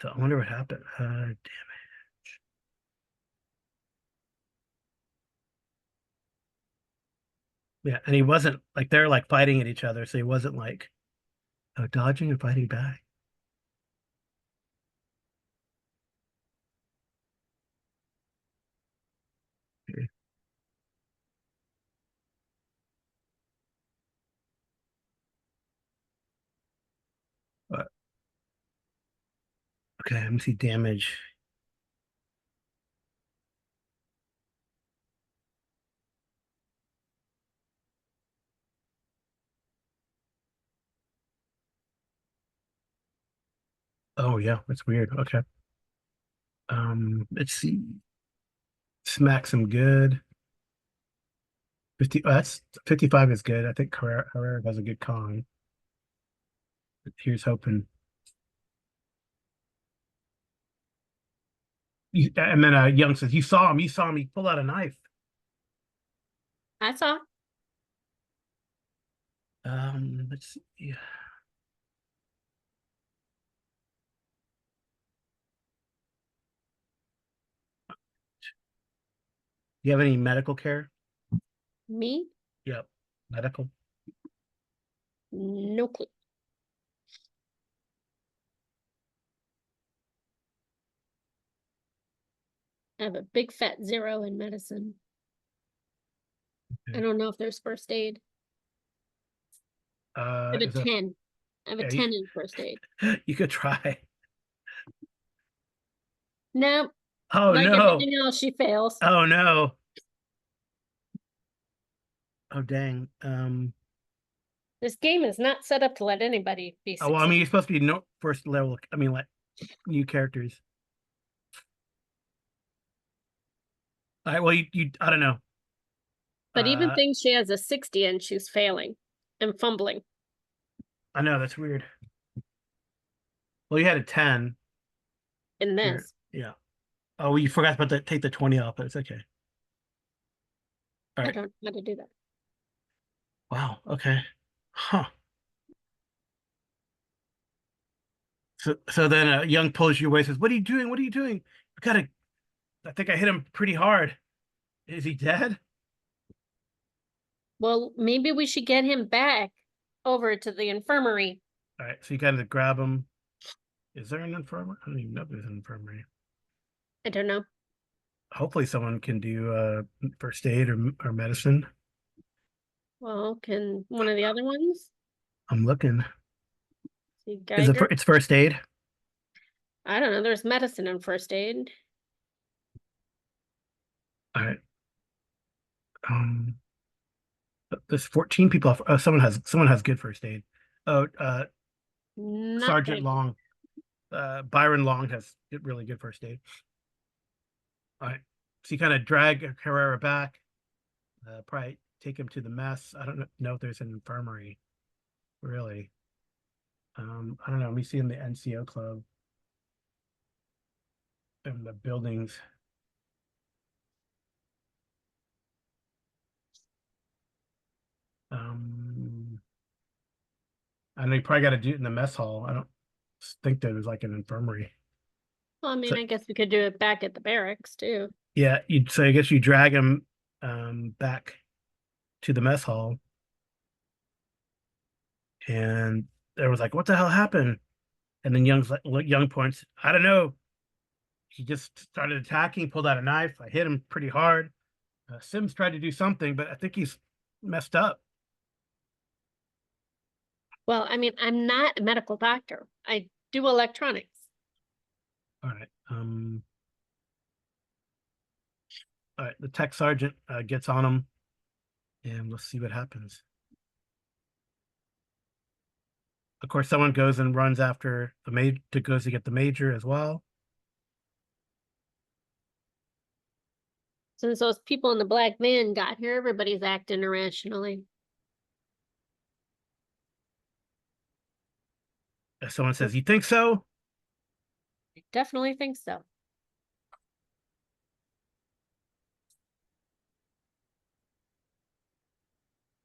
So I wonder what happened. Yeah, and he wasn't like they're like fighting at each other, so he wasn't like dodging and fighting back. Okay, okay, let me see damage. Oh yeah, that's weird. Okay, let's see. Smacks him good. 50. Oh, that's 55 is good. I think Herrera has a good con. Here's hoping. And then Young says, you saw him, he pull out a knife. I saw. Let's see. Yeah. You have any medical care? Me? Yep. Medical. No clue. I have a big fat 0 in medicine. I Okay. don't know if there's first aid. I have a Is a 10. I have a yeah, 10 in first aid. you could try. Nope. Oh Like no. everything else, she fails. Oh no. Oh dang. This game is not set up to let anybody be Oh well, I mean, successful. you're supposed to be no first level. I mean, like new characters. All right. Well, you I don't know. But even Uh, things she has a 60 in, she's failing and fumbling I know that's weird. Well, you had a 10. in Here. this. Yeah. Oh, well, you forgot about the take the 20 off, but it's okay. All I right. don't know how to do that. Wow. Okay. Huh. So then Young pulls you away, says, "What are you doing? What are you doing? I gotta. I think I hit him pretty hard. Is he dead?" Well, maybe we should get him back over to the infirmary. All right, so you kind of grab him. Is there an infirmary? I don't even know if there's an infirmary. I don't know. Hopefully, someone can do first aid or medicine. Well, can one of the other ones? I'm looking. See Is it? Geiger? It's first aid. I don't know. There's medicine and first aid. All right. Um, there's 14 people. Oh, someone has good first aid. Oh, Sergeant Nothing. Long, Byron Long has really good first aid. All right. So you kind of drag Herrera back. Probably take him to the mess. I don't know if there's an infirmary, really. I don't know. Let me see in the NCO club and the buildings. Um, I know you probably got to do it in the mess hall. I don't think there was like an infirmary. Well, I mean, So I guess we could do it back at the barracks too. yeah, you. So I guess you drag him back to the mess hall, and there was like, "What the hell happened?" And then Young points, "I don't know. He just started attacking, pulled out a knife. I hit him pretty hard. Sims tried to do something, but I think he's messed up." Well, I mean, I'm not a medical doctor. I do electronics. All right. All right. The tech sergeant gets on him, and let's see what happens. Of course, someone goes and runs after the major goes to get the major as well. Since those people in the black van got here, everybody's acting irrationally. Someone says, "You think so?" I definitely think so.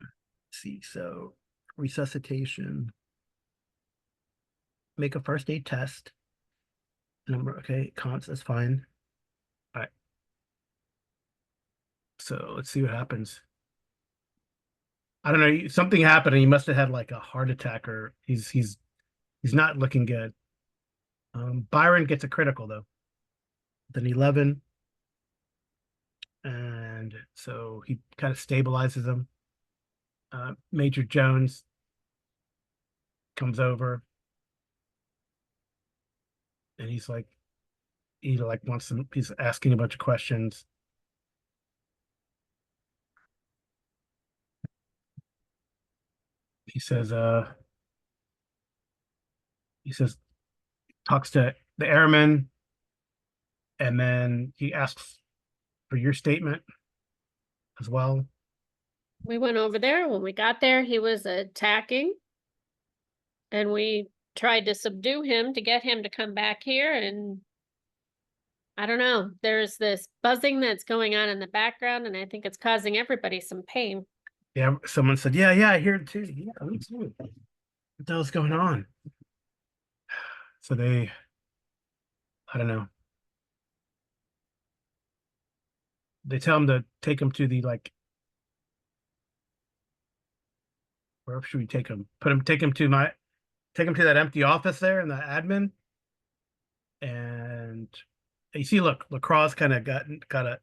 Let's see, so resuscitation. Make a first aid test. Number, okay, cons, that's fine. All right. So let's see what happens. I don't know. Something happened and he must have had like a heart attack or he's not looking good. Byron gets a critical though. Then 11. And so he kind of stabilizes him. Major Jones comes over and he like wants some, he's asking a bunch of questions. He says, he says, talks to the airman, and then he asks for your statement as well. We went over there. When we got there, he was attacking, and we tried to subdue him to get him to come back here. And I don't know, there's this buzzing that's going on in the background, and I think it's causing everybody some pain. Yeah, someone said, yeah, I hear it too. Yeah, me too. What the hell's going on? So I don't know. They tell him to take him to the like, where should we take him? Take him to that empty office there in the admin. And you see, look, Lacrosse kind of got a,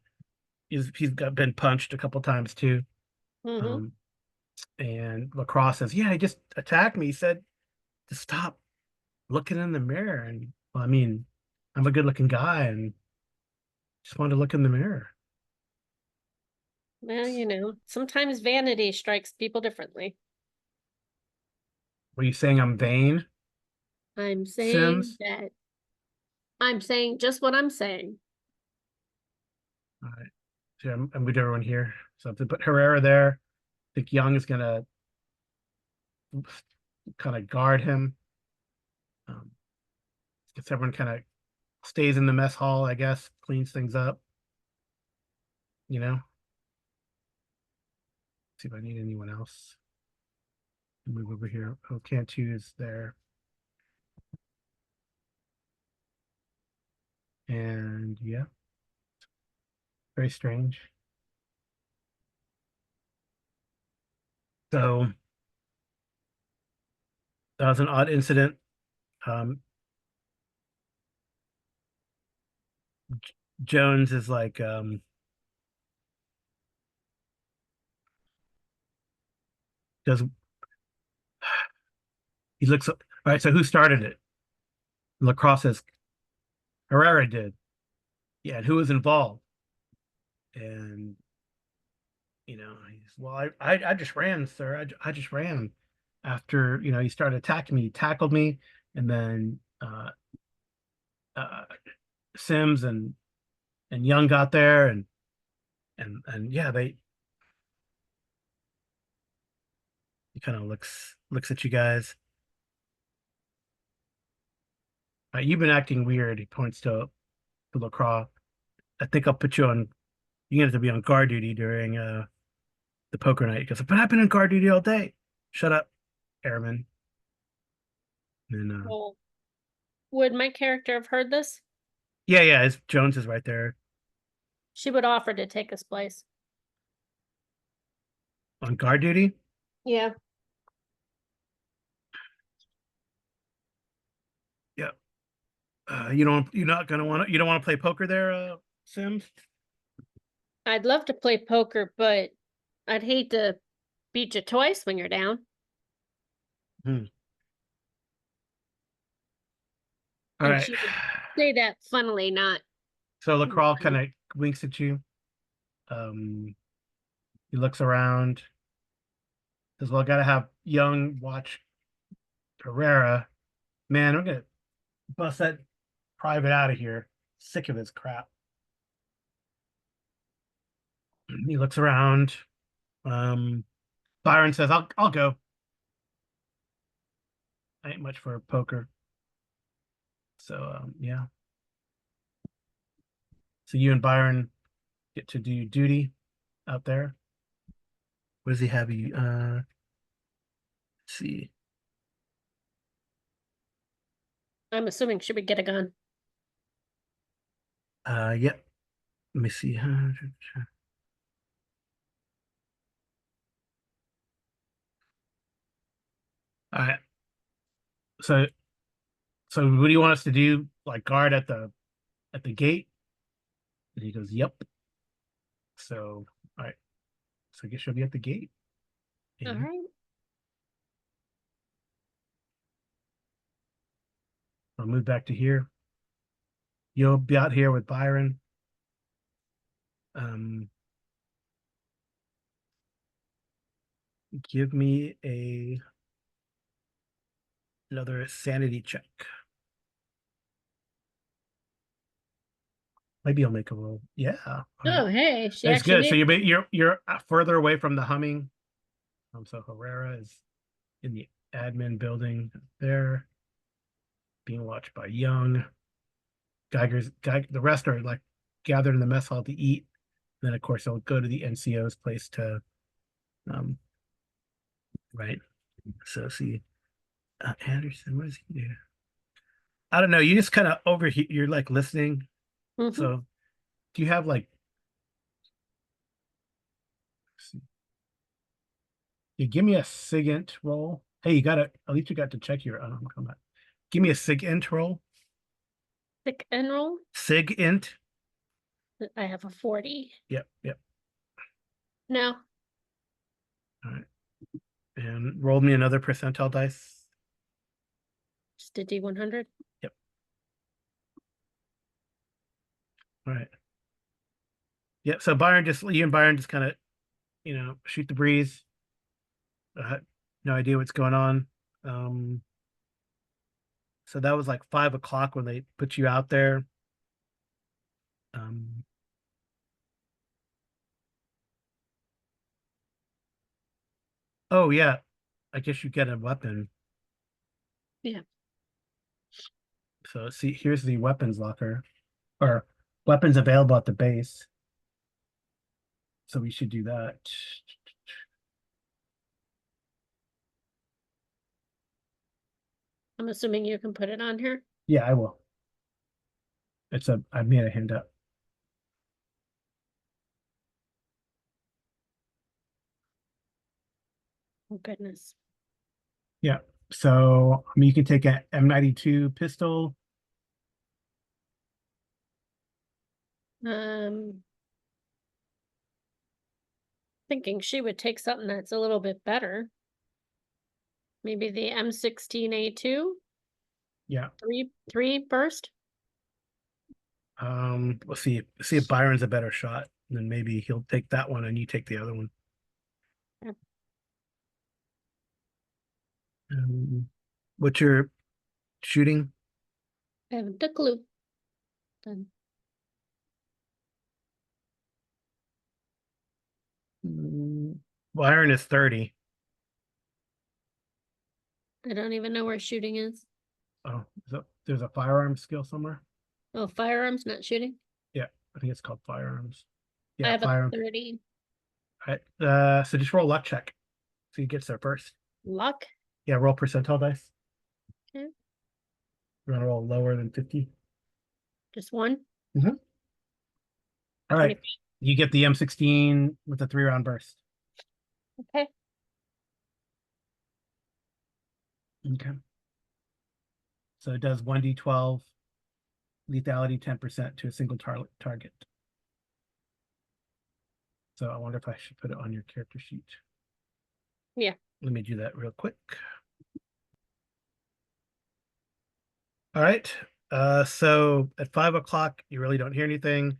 he's got been punched a couple times too. Mm-hmm. Um, and Lacrosse says, yeah, he just attacked me. He said to stop looking in the mirror. And well, I mean, I'm a good looking guy and just wanted to look in the mirror. Well, sometimes vanity strikes people differently. Were you saying I'm vain, I'm saying Sims? that I'm saying just what I'm saying. All right. So I'm with everyone here. So if they put Herrera there, I think Young is gonna kind of guard him. Um, gets everyone kind of stays in the mess hall, I guess, cleans things up, you know. See if I need anyone else. Move over here. Oh, Cantu is there. And yeah, very strange. So that was an odd incident. Um, Jones is like, does he looks all right? So who started it? Lacrosse says Herrera did. Yeah, and who was involved? And he's well, I just ran, sir. I just ran after he started attacking me, he tackled me, and then uh, Sims and Young got there, and yeah, they he kind of looks at you guys. You've been acting weird. He points to Lacroix. I think I'll put you on. You have to be on guard duty during the poker night. He goes, but I've been on guard duty all day. Shut up, airman. And Well, would my character have heard this? yeah, Jones is right there She would offer to take his place. on guard duty. Yeah. Yeah. You're not gonna want to. You don't want to play poker there, Sims. I'd love to play poker, but I'd hate to beat you twice when you're down. Hmm. All And right. she would say that funnily, not So Lacroix kind really. of winks at you. Um, he looks around. Says, "Well, I gotta have Young watch Herrera. Man, I'm gonna bust that private out of here. Sick of his crap." He looks around. Um, Byron says, "I'll go. I ain't much for poker." So yeah. So you and Byron get to do duty out there. What does he have you? Let's see. I'm assuming she would get a gun. Yep. Let me see. All right. So what do you want us to do? Like guard at the gate? And he goes, "Yep." So all right. So I guess you'll be at the gate. All And right. I'll move back to here. You'll be out here with Byron. Um, give me another sanity check. Maybe I'll make a roll. Yeah. All right. Oh, hey, she That's actually good. So made it. you're further away from the humming. So Herrera is in the admin building there, being watched by Young. The rest are like gathered in the mess hall to eat. Then of course they'll go to the NCO's place to um right. So see Anderson, what does he do? I don't know. You just kind of overhear. You're like listening. Hmm. So do you have like? You give me a SIGINT roll. Hey, you got to at least you got to check your. Come on. Give me a SIGINT roll. Pick and roll. SIGINT. I have a 40. Yep. No. All right. And roll me another percentile dice. Just a D100. Yep. All right. Yep. So you and Byron just kind of, shoot the breeze. No idea what's going on. Um, so that was like 5 o'clock when they put you out there. Um, oh yeah, I guess you get a weapon. Yeah. So see, here's the weapons locker or weapons available at the base. So we should do that. I'm assuming you can put it on here. Yeah, I will. I made a handout. Oh, goodness. Yeah. So, I mean, you can take a M92 pistol. Thinking she would take something that's a little bit better. Maybe the M16A2, Yeah. three burst. Let's see if Byron's a better shot. Then maybe he'll take that one and you take the other one. Yeah. What's your shooting? I haven't a clue. Done. Byron is 30. I don't even know where shooting is. Oh, there's a firearms skill somewhere. Oh, firearms, not shooting. Yeah, I think it's called firearms. I Yeah, have a firearms. 30. All right. So just roll luck check. So he gets there first. Luck. Yeah, roll percentile dice. Okay. You're gonna roll lower than 50. Just one. All right. 20. You get the M16 with a 3-round burst. Okay. Okay. So it does 1d12 lethality 10% to a single target. So I wonder if I should put it on your character sheet. Yeah. Let me do that real quick. All right. So at 5 o'clock, you really don't hear anything.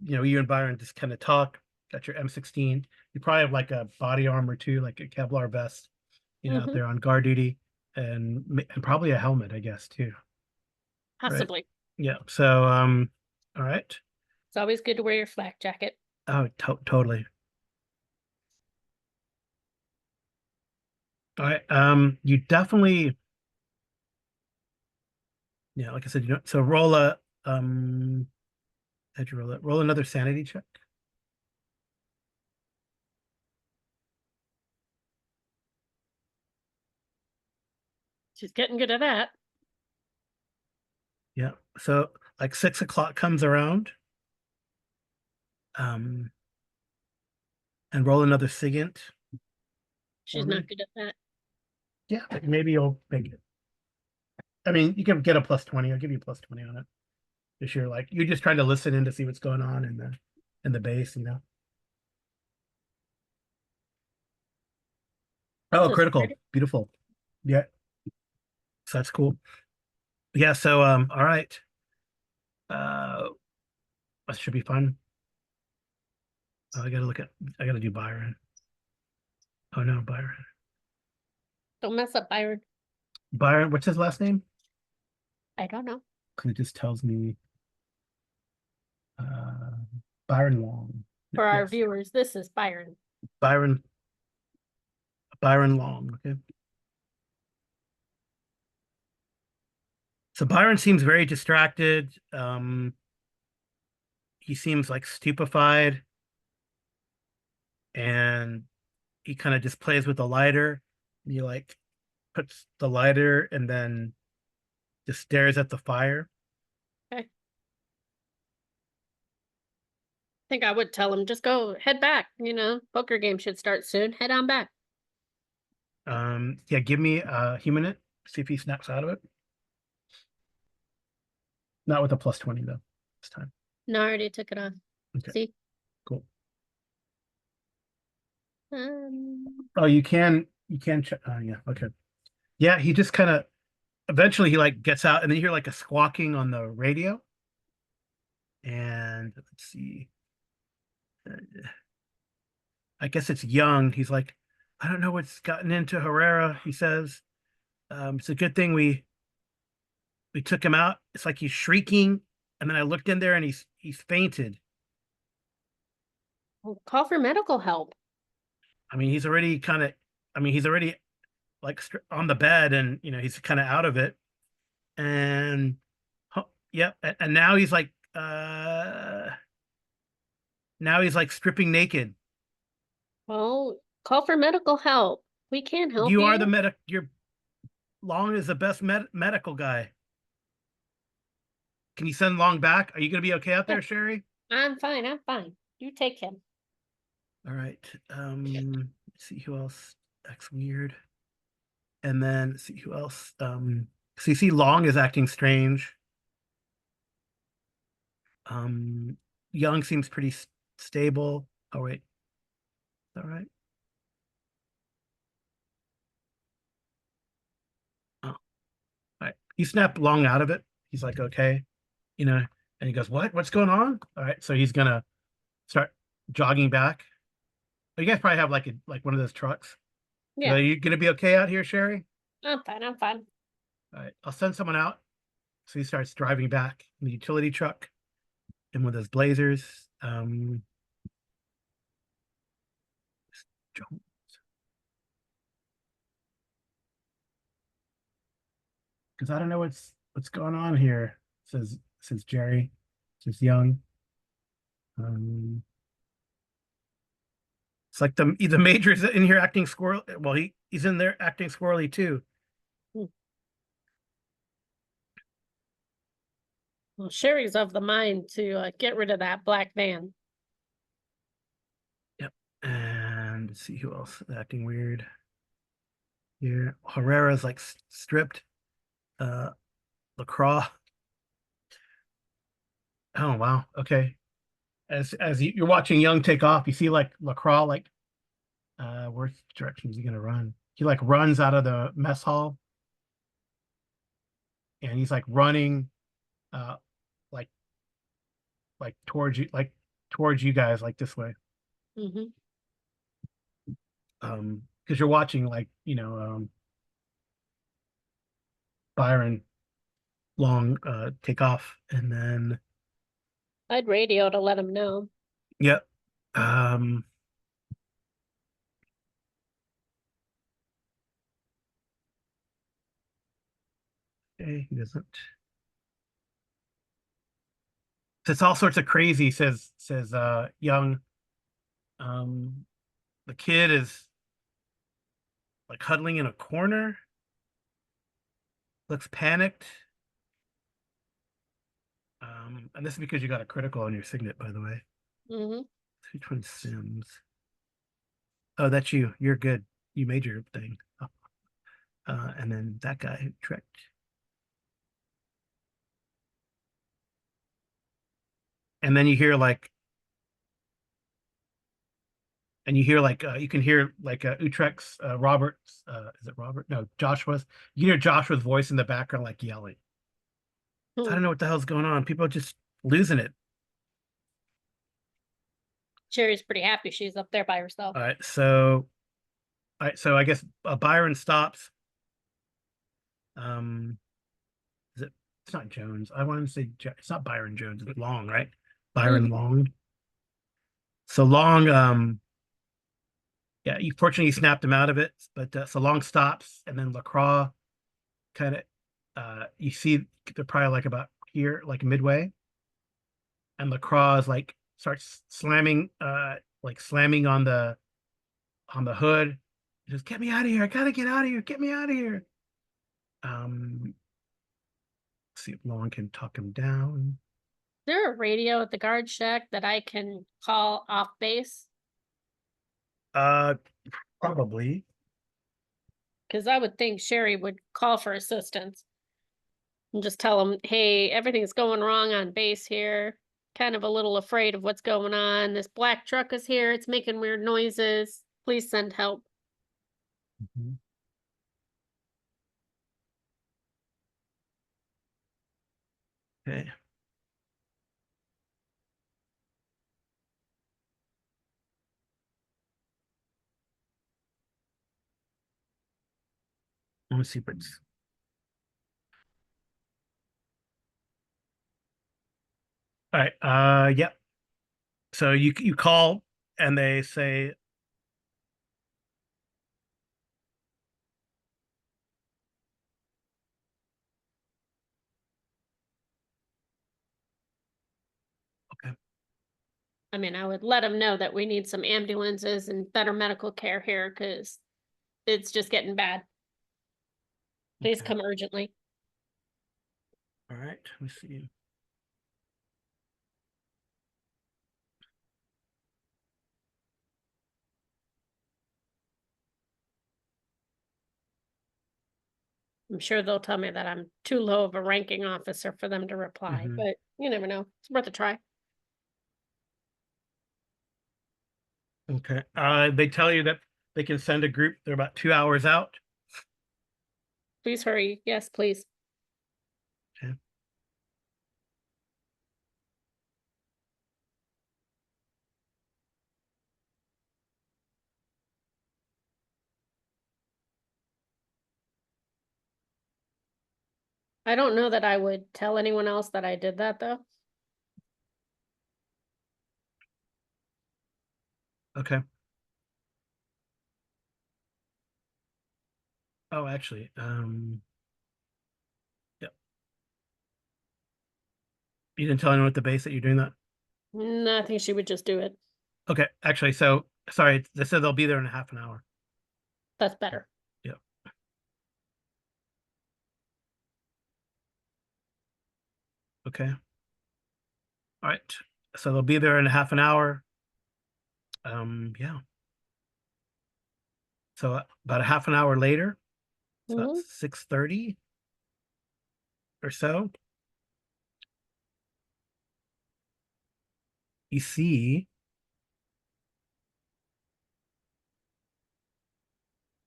You know, you and Byron just kind of talk. Got your M16. You probably have like a body armor too, like a Kevlar vest, you know, out there on guard duty, and probably a helmet, I guess, too. Right. Possibly. Yeah. So, all right. It's always good to wear your flak jacket. Oh, totally. All right. You definitely, yeah, like I said, you know, so roll a, how'd you roll it? Roll another sanity check. She's getting good at that. Yeah. So like 6 o'clock comes around. Um, and roll another SIGINT. She's not good at that. Yeah, like maybe you'll make it. I mean, you can get a +20. I'll give you +20 on it. If you're like you're just trying to listen in to see what's going on in the base, you know. Oh, So it's critical. pretty. Beautiful. Yeah. So that's cool. Yeah, so all right. Uh that should be fun. Oh, I gotta do Byron. Oh no, Byron. Don't mess up, Byron. Byron, what's his last name? I don't know. Because it just tells me uh Byron Long. For our Yes. viewers, this is Byron. Byron Byron Long. Okay. So Byron seems very distracted. He seems like stupefied, and he kind of just plays with the lighter. He like puts the lighter and then just stares at the fire. Okay. I think I would tell him just go head back. Poker game should start soon. Head on back. Yeah, give me a human. See if he snaps out of it. Not with a +20 though this time. No, I already took it off. Okay, See? cool. Um, Oh, you can check. Yeah, okay. Yeah, he just kind of eventually he like gets out and then you hear like a squawking on the radio. And let's see. I guess it's Young. He's like, I don't know what's gotten into Herrera. He says, it's a good thing we took him out. It's like he's shrieking, and then I looked in there and he's fainted. Well, call for medical help. I mean, he's already kind of, I mean, he's already like on the bed, and you know he's kind of out of it, and yeah, and now he's like stripping naked. Well, call for medical help. We can't help You are the you. medic. You're Long is the best medical guy. Can you send Long back? Are you going to be okay out Yeah, there, Sherry? I'm fine. I'm fine. You take him. All right. Let's see who else. acts weird. And then let's see who else. So you see Long is acting strange. Um, Young seems pretty stable. Oh wait, is that right? Oh, all right. You snap Long out of it. He's like, okay, and he goes, what? What's going on? All right, so he's gonna start jogging back. Oh, you guys probably have like one of those trucks. Yeah, Are you gonna be okay out here, Sherry? I'm fine. I'm fine. All right, I'll send someone out. So he starts driving back in the utility truck and with his blazers. Because I don't know what's going on here, says Jerry, says Young. Um, it's like the major's in here acting squirrel. Well, he's in there acting squirrely too. Hmm. Well, Sherry's of the mind to get rid of that black van. Yep. And let's see who else is acting weird here. Herrera's like stripped. Uh, LaCroix. Oh wow. Okay. As you're watching Young take off, you see like LaCroix like where's direction is he gonna run? He like runs out of the mess hall and he's like running uh like towards you guys like this way. Hmm. Because you're watching Byron Long take off and then I'd radio to let him know. yep. Um okay, he doesn't. It's all sorts of crazy, says Young. Um the kid is like huddling in a corner, looks panicked. And this is because you got a critical on your signet, by the way. Hmm. Which one's Sims? Oh, that's you. You're good. You made your thing. And then that guy tricked. And then you can hear like Utrecht's Robert's is it Robert? No, Joshua's. You can hear Joshua's voice in the background like yelling. So I Hmm. don't know what the hell's going on. People are just losing it. Sherry's pretty happy she's up there by herself. All right, so I guess Byron stops. Um, is it? It's not Jones. I want to say it's not Byron Jones. It's Long, right? Byron Hmm. Long. So Long, yeah, fortunately he snapped him out of it, but so Long stops, and then LaCroix kind of, you see they're probably like about here, like midway, and LaCroix is like starts slamming on the hood. He says, "Get me out of here! I gotta get out of here! Get me out of here!" Um, see if Long can talk him down. Is there a radio at the guard shack that I can call off base? Uh, Probably. Because I would think Sherry would call for assistance and just tell him, hey, everything's going wrong on base here. Kind of a little afraid of what's going on. This black truck is here. It's making weird noises. Please send help. Mhm. Okay. Let me see what's. All right. Yep. So you call and they say, okay. I mean, I would let him know that we need some ambulances and better medical care here because it's just getting bad. Please Okay. come urgently. All right. Let me see. I'm sure they'll tell me that I'm too low of a ranking officer for them to reply, Mhm. but you never know. It's worth a try. Okay. They tell you that they can send a group. They're about 2 hours out. Please hurry. Yes, please. Okay. I don't know that I would tell anyone else that I did that though. Okay. Oh, actually, yeah. You didn't tell anyone at the base that you're doing that? No, I think she would just do it. Okay. Actually, so sorry, they said they'll be there in a half an hour. That's better. Yeah. Okay. All right. So they'll be there in a half an hour. Yeah. So about a half an hour later, it's about Hmm. 6:30 or so. You see,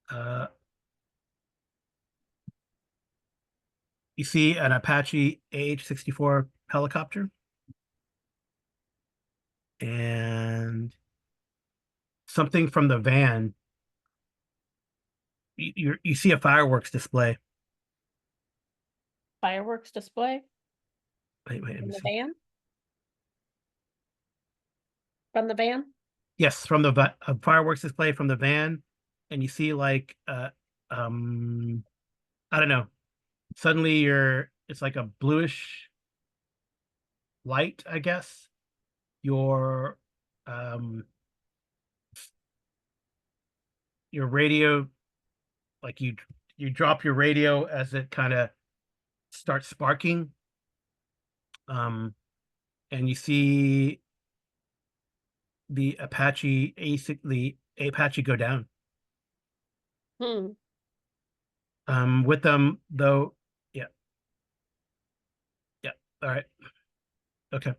uh, you see an Apache AH-64 helicopter, and something from the van. You see a fireworks display. Fireworks display Wait, let in me the see. van. From the van. Yes, from the a fireworks display from the van, and you see like um I don't know. Suddenly it's like a bluish light, I guess. Your um your radio, like you drop your radio as it kind of starts sparking. Um and you see the Apache go down. Hmm. With them though, yeah, yeah. All right. Okay.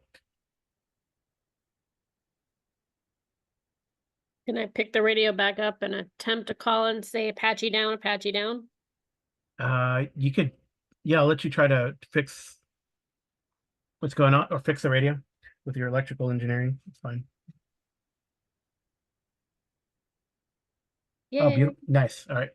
Can I pick the radio back up and attempt to call and say Apache down, Apache down? You could, yeah, I'll let you try to fix what's going on or fix the radio with your electrical engineering. It's fine. Oh, Yeah. beautiful. Nice. All right.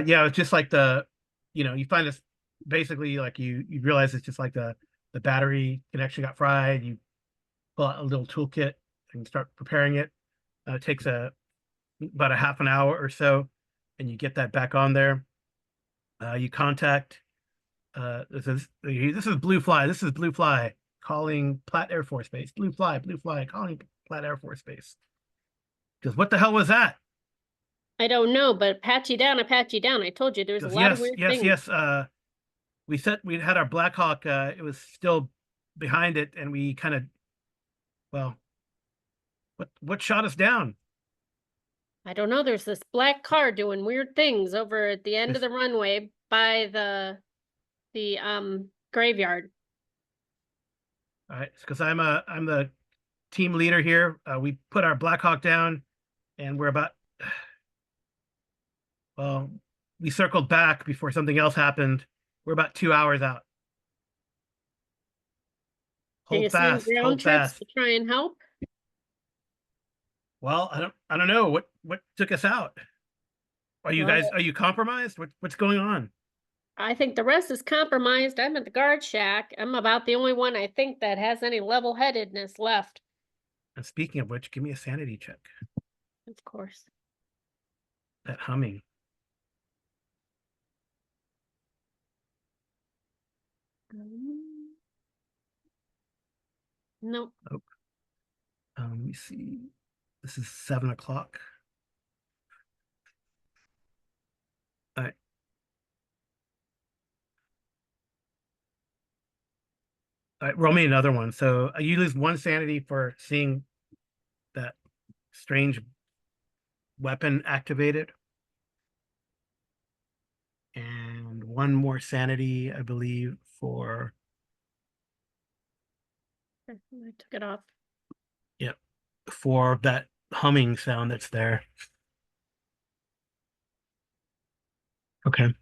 Yeah, it's just like you find this basically like you realize it's just like the battery connection got fried. You pull out a little toolkit and start preparing it. It takes about a half an hour or so, and you get that back on there. You contact this is Blue Fly. This is Blue Fly calling Platte Air Force Base. Blue Fly calling Platte Air Force Base. Because what the hell was that? I don't know, but Apache down, Apache down. I told you there's a Because lot of yes, weird yes, things. yes. We had our Black Hawk. It was still behind it, and we kind of well, what shot us down? I don't know. There's this black car doing weird things over at the end of This the runway by the graveyard. all right, because I'm the team leader here. We put our Black Hawk down, and we're about well, we circled back before something else happened. We're about 2 hours out. Can you Hold send fast, ground hold troops fast. to try and help? Well, I don't know what took us out. Well, Are you compromised? What's going on? I think the rest is compromised. I'm at the guard shack. I'm about the only one I think that has any level-headedness left. And speaking of which, give me a sanity check. Of course. That humming. Nope. Oh, let me see. This is 7 o'clock. All right. All right, roll me another one. So you lose one sanity for seeing that strange weapon activated. And one more sanity, I believe, for I took it off. for that humming sound that's there. Okay.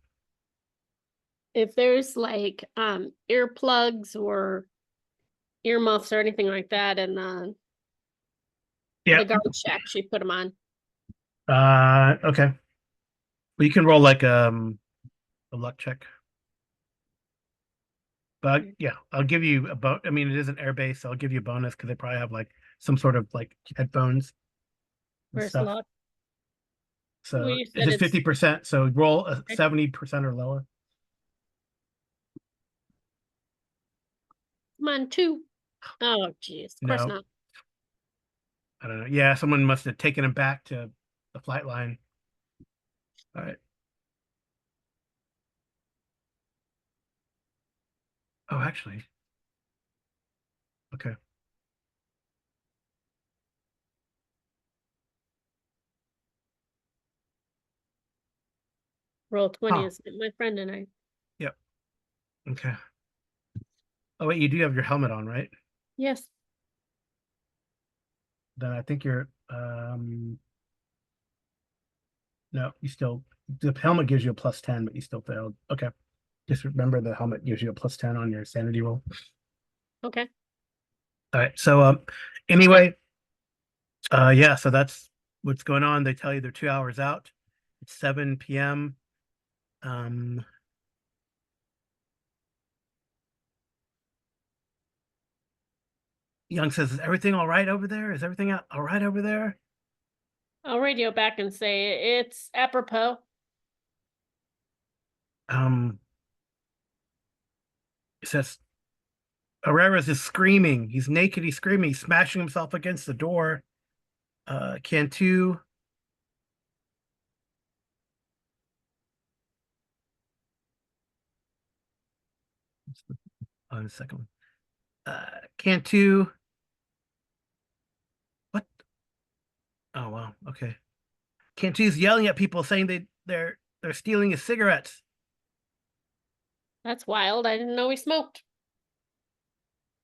If there's like earplugs or earmuffs or anything like that in Yeah. the guard shack, she put them on. Okay. Well, you can roll like a luck check. But yeah, I'll give you a I mean, it is an airbase, so I'll give you a bonus because they probably have like some sort of like headphones and Where's stuff. luck? Well, So you it's said just it's 50%. So roll a okay. 70% or lower. Come on, 2. Oh, geez. Of course No, not. I don't know. Yeah, someone must have taken him back to the flight line. All right. Oh, actually. Okay. Roll 20 Oh, is my friend and I. yep. Okay. Oh, wait, you do have your helmet on, right? Yes. Then I think you're no, you still the helmet gives you a +10, but you still failed. Okay. Just remember the helmet gives you a +10 on your sanity roll. Okay. All right. So anyway, yeah, so that's what's going on. They tell you they're 2 hours out. It's 7 p.m. Um Young says, is everything all right over there? Is everything all right over there? I'll radio back and say it's apropos. Um it says Herrera's is screaming. He's naked, he's screaming, he's smashing himself against the door. Cantu. On the second one. Cantu. What? Oh wow. Okay. Cantu's yelling at people saying they're stealing his cigarettes. That's wild. I didn't know he smoked.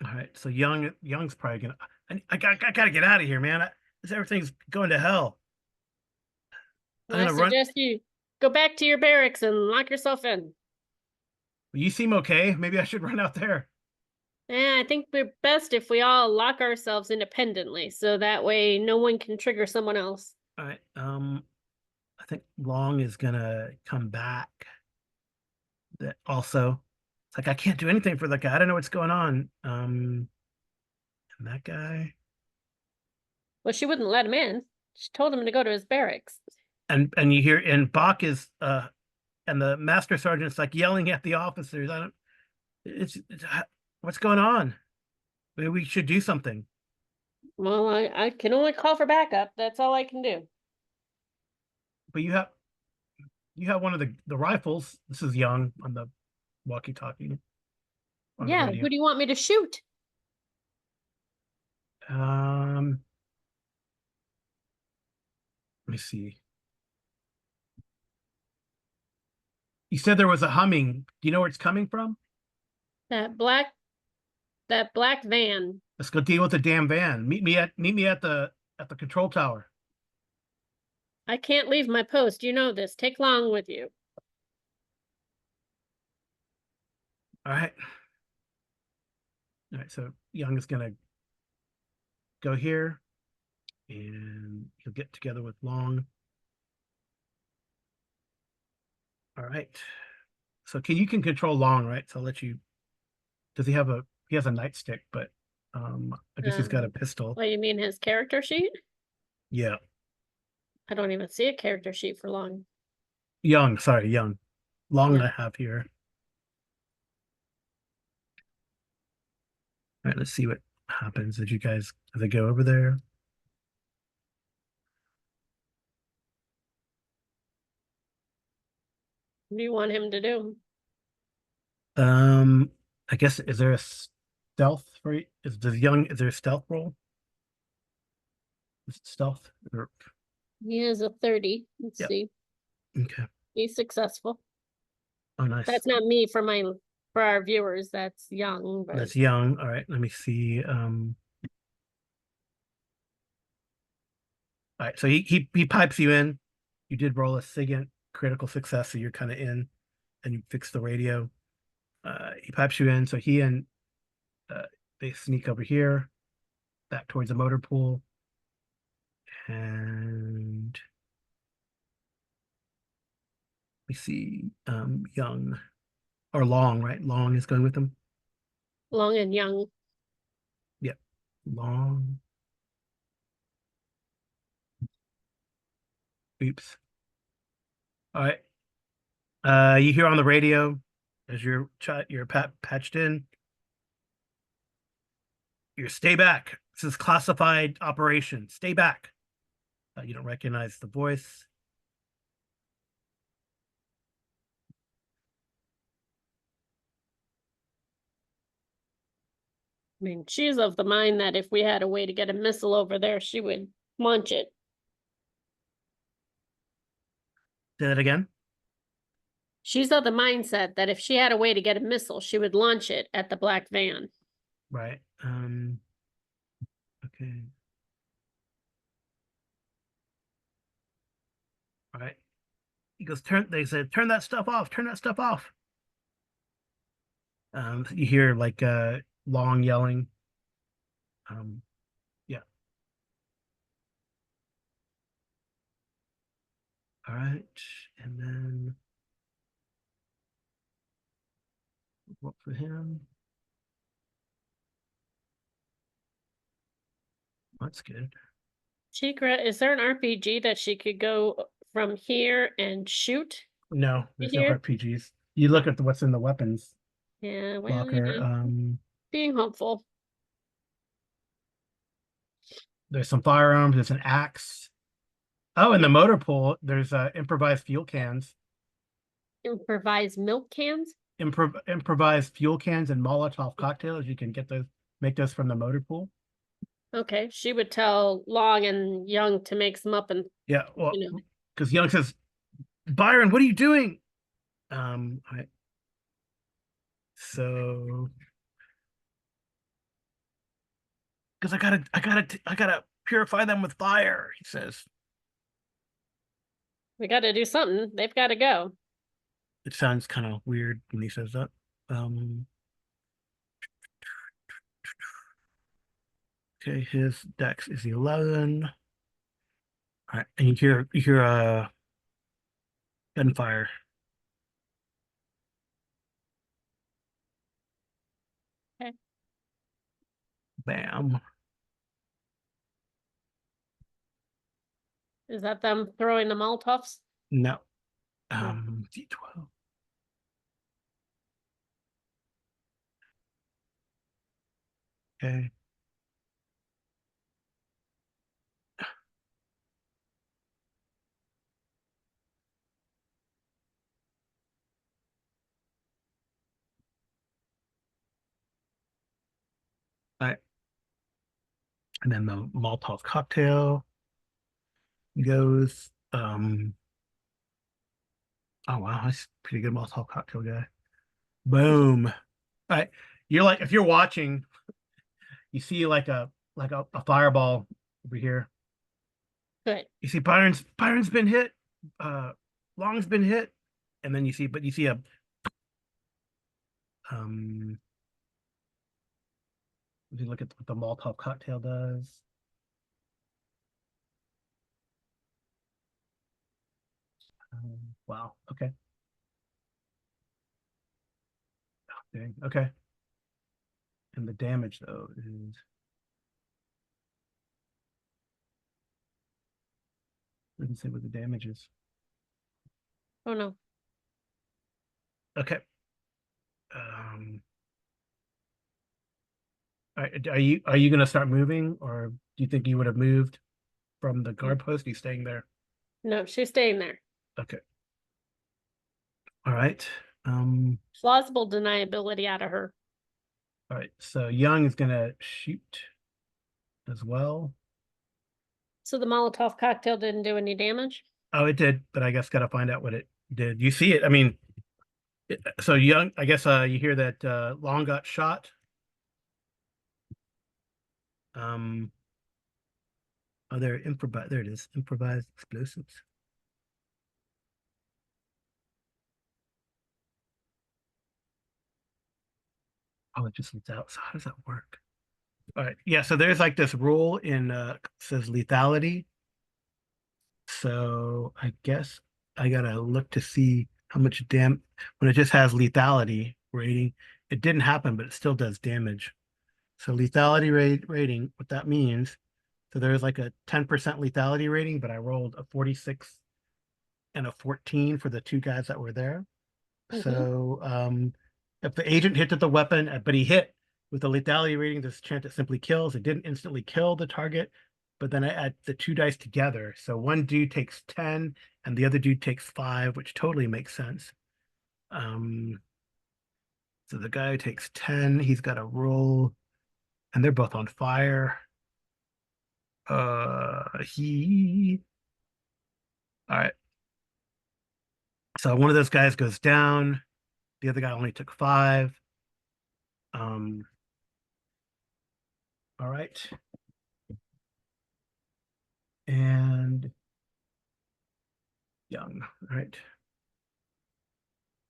All right. So Young's probably gonna. I gotta get out of here, man. This everything's going to hell. I'm Well, I gonna run. suggest you go back to your barracks and lock yourself in. You seem okay. Maybe I should run out there. I think we're best if we all lock ourselves independently, so that way no one can trigger someone else. All right. I think Long is gonna come back. That also, it's like I can't do anything for that guy. I don't know what's going on. And that guy, Well, she wouldn't let him in. She told him to go to his barracks. and you hear, and Bach is and the master sergeant's like yelling at the officers. I don't. It's what's going on? Maybe we should do something. Well, I can only call for backup. That's all I can do. But you have one of the rifles. This is Young on the walkie-talkie on the Yeah, radio. who do you want me to shoot? Um, let me see. You said there was a humming. Do you know where it's coming from? That black that black van. Let's go deal with the damn van. Meet me at the control tower. I can't leave my post. You know this. Take Long with you. All right. All right. So Young is gonna go here, and he'll get together with Long. All right. So you can control Long, right? So I'll let you. Does he has a nightstick, but I guess he's got a pistol. What you mean his character sheet? Yeah. I don't even see a character sheet for Long. Young, sorry, Young. Long Yeah. I have here. All right, let's see what happens. Did they go over there? What do you want him to do? Um, I guess is there a stealth for is there a stealth roll? Is it stealth? He has a 30. Let's Yep. see. Okay. He's successful. Oh, nice. That's not me for our viewers. That's young, but That's young. All right, let me see. All right, so he pipes you in. You did roll a SIGINT critical success, so you're kind of in, and you fix the radio. He pipes you in, so he and uh, they sneak over here, back towards the motor pool, and we see Young or Long, right? Long is going with them. long and young. Yep, Long. Oops. All right. You hear on the radio as you're patched in. You stay back. This is classified operation. Stay back. You don't recognize the voice. I mean, she's of the mind that if we had a way to get a missile over there, she would launch it. Say that again. She's of the mindset that if she had a way to get a missile, she would launch it at the black van. Right. Okay. All right. He goes, they said, turn that stuff off. Turn that stuff off. You hear like Long yelling. Yeah. All right. And then what for him? That's good. Secret, is there an RPG that she could go from here and shoot No, to there's no here? RPGs. You look at what's in the weapons Yeah, well, locker. being hopeful. There's some firearms. There's an axe. Oh, in the motor pool, there's improvised fuel cans. Improvise milk cans? Improvised fuel cans and Molotov cocktails. You can get those, make those from the motor pool. Okay, she would tell Long and Young to make some up and, Yeah, well, you know, because Young says, Byron, what are you doing? So because I gotta purify them with fire, he says. we got to do something. They've got to go. It sounds kind of weird when he says that. Okay, his dex is 11. All right, and you hear gunfire. Okay. Bam. Is that them throwing the Molotovs? No. Oh. D12. Okay. All right. And then the Molotov cocktail goes. Oh wow, that's pretty good Molotov cocktail guy. Boom. All right. You're like, if you're watching, you see like a fireball over here. Good. You see Byron's been hit, uh Long's been hit, and then you see a um if you look at what the Molotov cocktail does. Wow, okay. Dang, okay. And the damage though is doesn't say what the damage is. Oh no. Okay. Um are you gonna start moving, or do you think you would have moved from the guard post? Are you staying there? No, she's staying there. Okay. All right. Plausible deniability out of her. All right. So Young is gonna shoot as well. So the Molotov cocktail didn't do any damage? Oh, it did, but I guess gotta find out what it did. You see it? I mean, So Young, I guess you hear that Long got shot. Um, oh, they're improvised. There it is. Improvised explosives. Oh, it just leads out. So how does that work? All right. Yeah. So there's like this rule in says lethality. So I guess I gotta look to see how much when it just has lethality rating. It didn't happen, but it still does damage. So lethality rating, what that means. So there's like a 10% lethality rating, but I rolled a 46 and a 14 for the two guys that were there. Mm-hmm. So if the agent hit the weapon, but he hit with the lethality rating, there's a chance it simply kills. It didn't instantly kill the target, but then I add the two dice together. So one dude takes 10 and the other dude takes 5, which totally makes sense. Um, so the guy who takes 10, he's got a roll, and they're both on fire. He all right. So one of those guys goes down. The other guy only took 5. Um, all right. And Young, all right.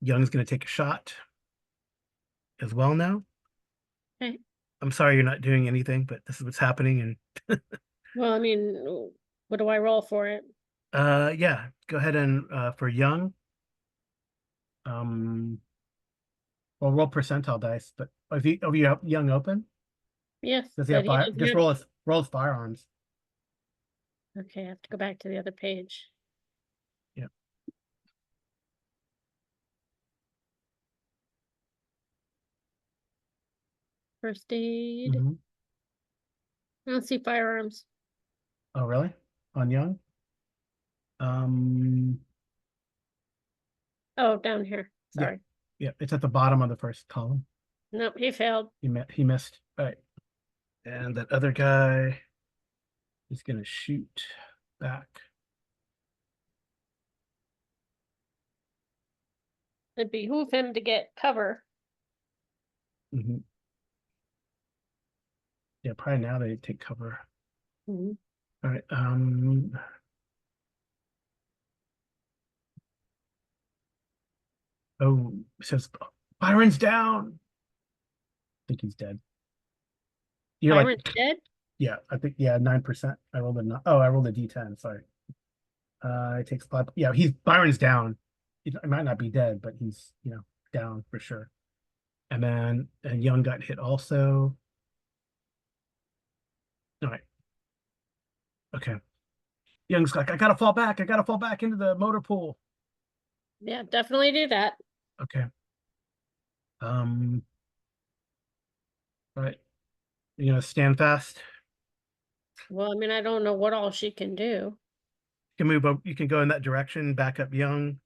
Young's going to take a shot as well now. Okay. I'm sorry you're not doing anything, but this is what's happening. And Well, I mean, what do I roll for it? yeah, go ahead and for Young, well, roll percentile dice. But if you have Young open, Yes, does he but have he fire? doesn't Just have. roll his firearms. Okay, I have to go back to the other page. Yeah. First aid. Mhm. I don't see firearms. Oh, really? On Young? Um, Oh, down here. yeah, Sorry. yeah. It's at the bottom of the first column. Nope, he failed. He missed. All right. And that other guy is gonna shoot back. It'd behoove him to get cover. Mhm. Yeah, probably now they take cover. Mhm. All right. Oh, it says Byron's down. I think he's dead. You're like, Byron's dead? yeah, I think, yeah, 9%. I rolled I rolled a D10. Sorry. It takes 5. Yeah, he's Byron's down. He might not be dead, but he's, down for sure. And then Young got hit also. All right. Okay. Young's like, I gotta fall back. I gotta fall back into the motor pool. Yeah, definitely do that. Okay. Um, all right. You gonna stand fast. Well, I mean, I don't know what all she can do. You can move up, you can go in that direction, back up Young.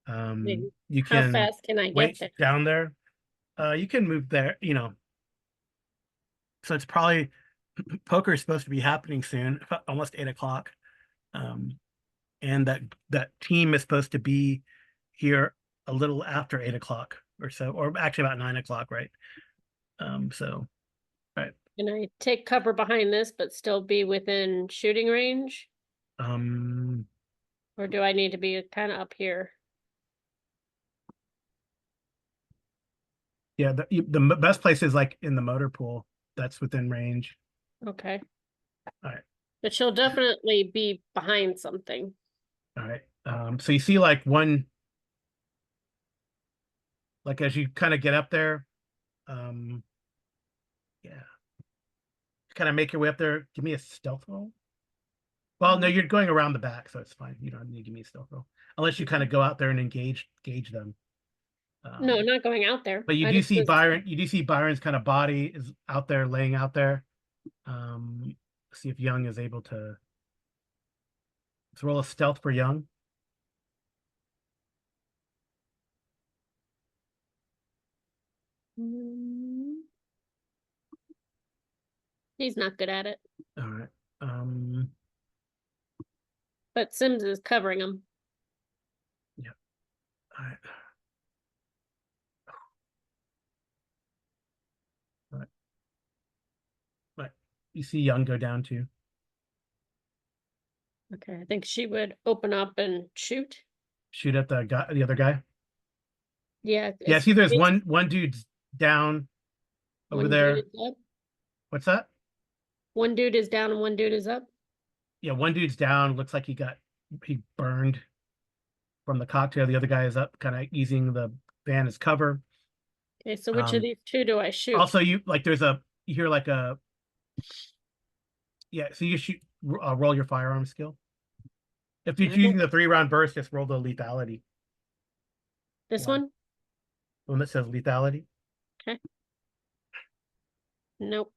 I mean, You how can fast can I get wait there? down there. You can move there, so it's probably poker is supposed to be happening soon, almost 8 o'clock. Um, and that team is supposed to be here a little after 8 o'clock or so, or actually about 9 o'clock, right? So right. Can I take cover behind this, but still be within shooting range? Um, Or do I need to be kind of up here? yeah, the best place is like in the motor pool. That's within range. Okay. All right. But she'll definitely be behind something. All right. So you see like one, like as you kind of get up there, um, yeah, kind of make your way up there. Give me a stealth roll. Well, no, you're going around the back, so it's fine. You don't need to give me a stealth roll unless you kind of go out there and gauge them. No, Um, not going out there. but you I do just see was, Byron. You do see Byron's kind of body is out there, laying out there. Um, See if Young is able to. Let's roll a stealth for Young. Mm, he's not good at it. All right. Um, But Sims is covering him. yeah. All right. You see Young go down too. Okay, I think she would open up and shoot. Shoot at the other guy. Yeah, Yeah, it's see, there's one dude's down over one dude there. is up. What's that? One dude is down and one dude is up. Yeah, one dude's down. Looks like he burned from the cocktail. The other guy is up, kind of using the van as cover. Okay, so which of these two do I shoot? Also, you hear like a yeah. So you shoot roll your firearm skill. If you're Alright. using the 3-round burst, just roll the lethality. This one? One that says lethality. Okay. Nope.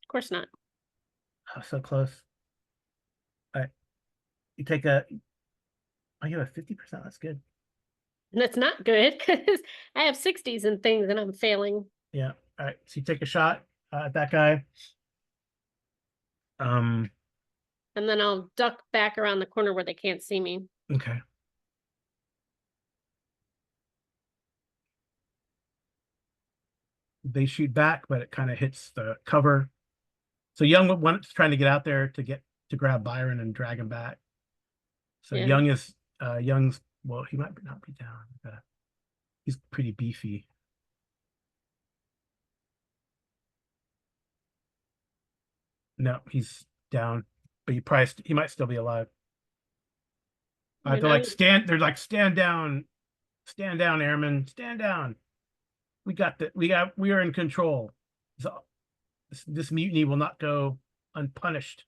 Of course not. Oh, so close. All right. You take a. Oh, you have a 50%. That's good. That's not good because I have 60s and things and I'm failing. Yeah. All right. So you take a shot at that guy. And then I'll duck back around the corner where they can't see me. Okay. They shoot back, but it kind of hits the cover. So Young was trying to get out there to grab Byron and drag him back. So Yeah. Young's well, he might not be down. He's pretty beefy. No, he's down, but he might still be alive. I They're like stand down, airmen, stand down. We are in control. So this mutiny will not go unpunished.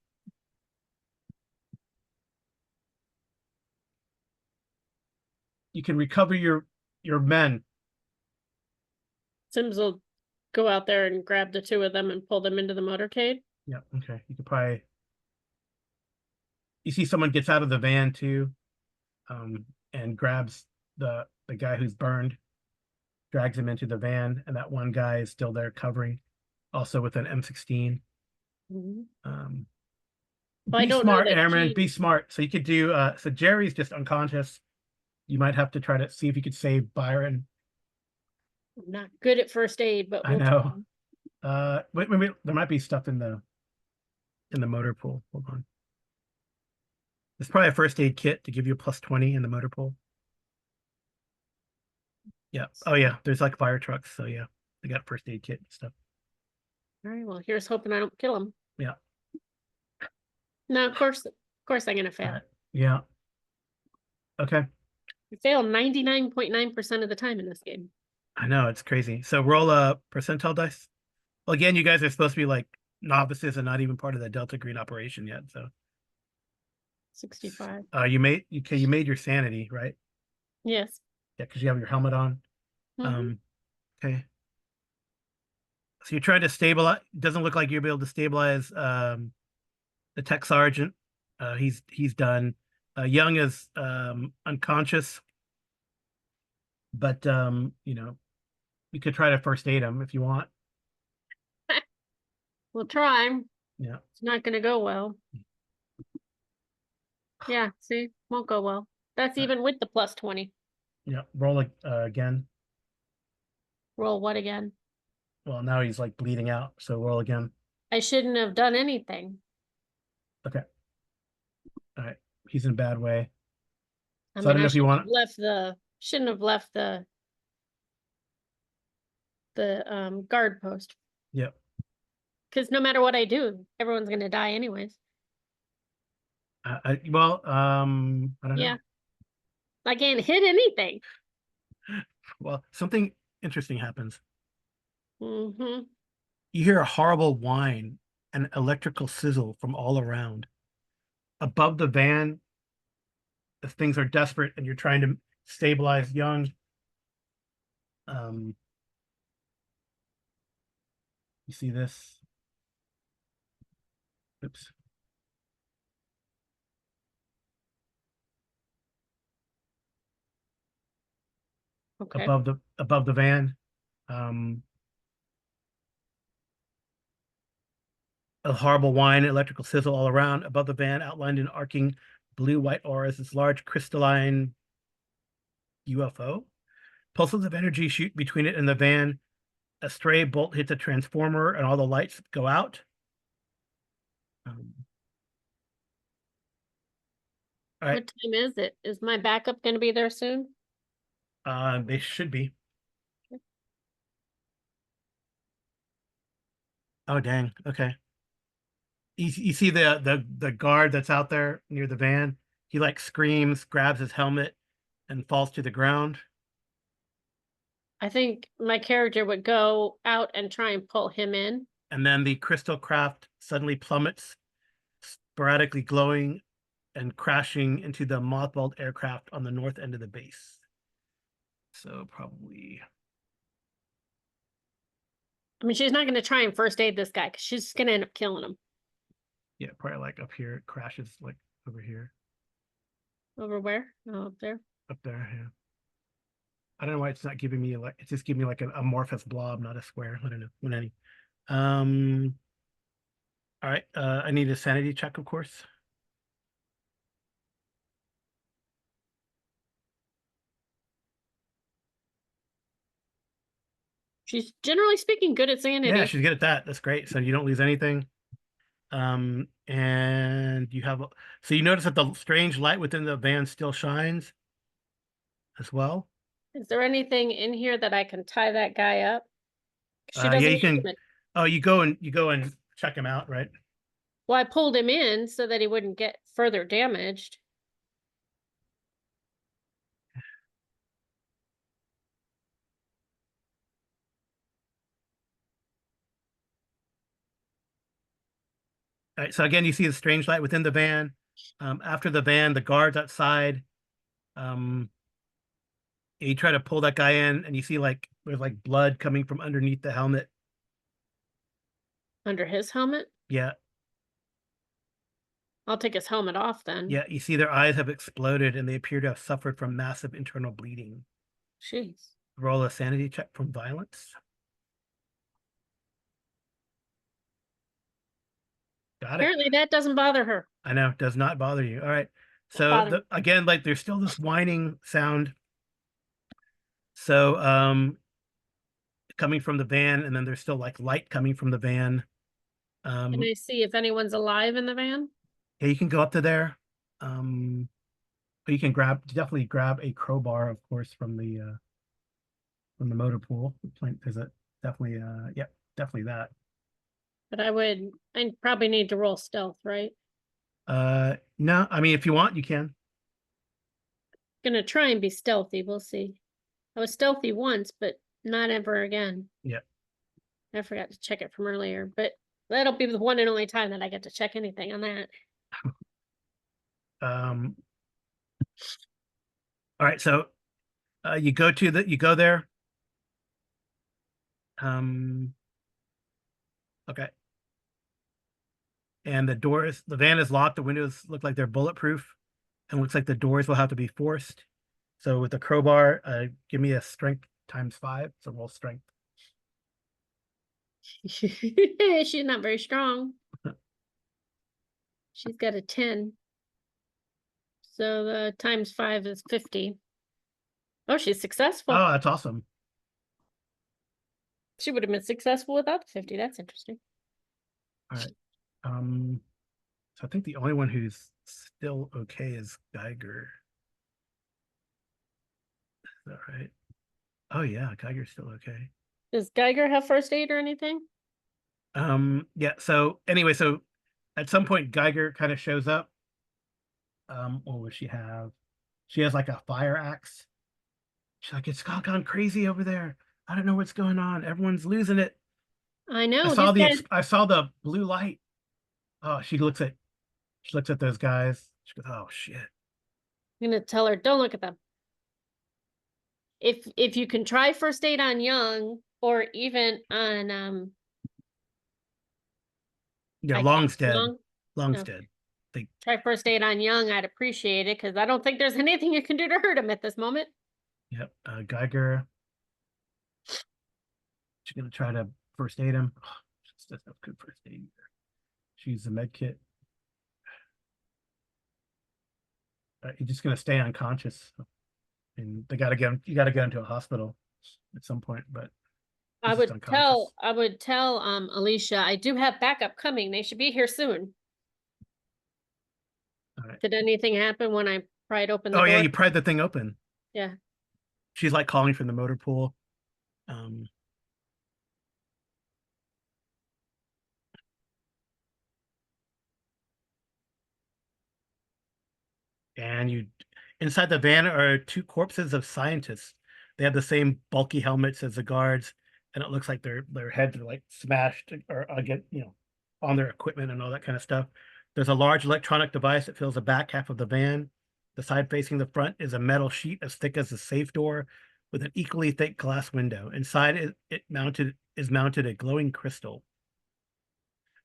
You can recover your men. Sims will go out there and grab the two of them and pull them into the motorcade. Yeah, okay. You could probably you see someone gets out of the van too, and grabs the guy who's burned, drags him into the van, and that one guy is still there covering, also with an M16. Well, Be I don't know smart, that airman. Be smart. So you could do. So Jerry's just unconscious. You might have to try to see if you could save Byron. I'm not good at first aid, but I we'll know. try. Wait, there might be stuff in the motor pool. Hold on. There's probably a first aid kit to give you a +20 in the motor pool. Yeah. Oh yeah. There's like fire trucks. So yeah, they got first aid kit and stuff. All right, well, here's hoping I don't kill him. Yeah. No, of course I'm gonna fail. Yeah. Okay. I fail 99.9% of the time in this game. I know, it's crazy. So roll a percentile dice. Well, again, you guys are supposed to be like novices and not even part of the Delta Green operation yet. So 65. you made your sanity, right? Yes. Yeah, because you have your helmet on. Okay. So you're trying to stabilize. It doesn't look like you'll be able to stabilize the tech sergeant. He's done. Young is unconscious, but you could try to first aid him if you want. We'll try. Yeah. It's not gonna go well. Yeah, see, won't go well. That's even with the +20. Yeah. Roll again. Roll what again? Well, now he's like bleeding out, so roll again. I shouldn't have done anything. Okay. All right. He's in a bad way. I So mean, don't know if you want shouldn't have left the guard post. Yep. Because no matter what I do, everyone's gonna die anyways. I don't Yeah. know. I can't hit anything. Well, something interesting happens. Mm-hmm. You hear a horrible whine and electrical sizzle from all around. Above the van, if things are desperate and you're trying to stabilize Young, you see this? Oops. Okay. Above the van. A horrible whine, electrical sizzle all around. Above the van, outlined in arcing blue-white auras, this large crystalline UFO. Pulses of energy shoot between it and the van. a stray bolt hits a transformer and all the lights go out. All right, What time is it? Is my backup going to be there soon? they should be. Oh dang. Okay. You see the guard that's out there near the van. He like screams, grabs his helmet, and falls to the ground. I think my character would go out and try and pull him in. And then the crystal craft suddenly plummets, sporadically glowing and crashing into the mothballed aircraft on the north end of the base. So probably, I mean, she's not going to try and first aid this guy because she's just going to end up killing him. yeah, probably like up here. It crashes like over here, Over where? Oh, up there. up there. Yeah. I don't know why it's not giving me like it's just giving me like an amorphous blob, not a square. I don't know. When any. Um. All right. I need a sanity check, of course. She's generally speaking good at Yeah, sanity. she's good at that. That's great. So you don't lose anything. And you have so you notice that the strange light within the van still shines as well. Is there anything in here that I can tie that guy up? She Yeah, doesn't you need can. him. Oh, you go and check him out, right? Well, I pulled him in so that he wouldn't get further damaged. All right. So again, you see the strange light within the van. After the van, the guards outside. Um, you try to pull that guy in, and you see like there's like blood coming from underneath the helmet. Under his helmet? Yeah, I'll take his helmet off then. yeah. You see their eyes have exploded, and they appear to have suffered from massive internal bleeding. Jeez. Roll a sanity check from violence. Got it. Apparently that doesn't bother her. I know, does not bother you. All right. So Bother me. again, like there's still this whining sound. So coming from the van, and then there's still like light coming from the van. Can I see if anyone's alive in the van? Yeah, you can go up to there. But you can definitely grab a crowbar, of course, from the motor pool. There's a definitely yeah, definitely that. But I probably need to roll stealth, right? No, I mean if you want, you can. Gonna try and be stealthy. We'll see. I was stealthy once, but not ever again. Yeah. I forgot to check it from earlier, but that'll be the one and only time that I get to check anything on that. Um all right, so you go there. Okay. And the van is locked, the windows look like they're bulletproof, and looks like the doors will have to be forced. So with the crowbar, give me a strength ×5. So roll strength. She's not very strong. She's got a 10. So the ×5 is 50. Oh, she's successful. Oh, that's awesome. She would have been successful without the 50. That's interesting. All right. So I think the only one who's still okay is Geiger. Is that right? Oh yeah, Geiger's still okay. Does Geiger have first aid or anything? Yeah, so anyway, so at some point Geiger kind of shows up. What would she have? She has like a fire axe. She's like, it's all gone crazy over there. I don't know what's going on. Everyone's losing it. I know these guys. I saw the blue light. Oh, she looks at those guys. She goes, oh shit. I'm gonna tell her, don't look at them. If you can try first aid on Young or even on Yeah, I can't Longstead. Long. Longstead. They Try first aid on Young, I'd appreciate it because I don't think there's anything you can do to hurt him at this moment. Yep. Geiger. She's gonna try to first aid him. Oh, she doesn't have good first aid either. She uses a med kit. You're just gonna stay unconscious, and they gotta get him. You gotta get him to a hospital at some point. But I He's just would unconscious. tell Alicia, I do have backup coming. They should be here soon. All right. Did anything happen when I pried open the Oh yeah, door? you pried the thing open. Yeah. She's like calling from the motor pool. Um, and you inside the van are two corpses of scientists. They have the same bulky helmets as the guards, and it looks like their heads are like smashed or get on their equipment and all that kind of stuff. There's a large electronic device that fills the back half of the van. The side facing the front is a metal sheet as thick as the safe door with an equally thick glass window. Inside is mounted a glowing crystal.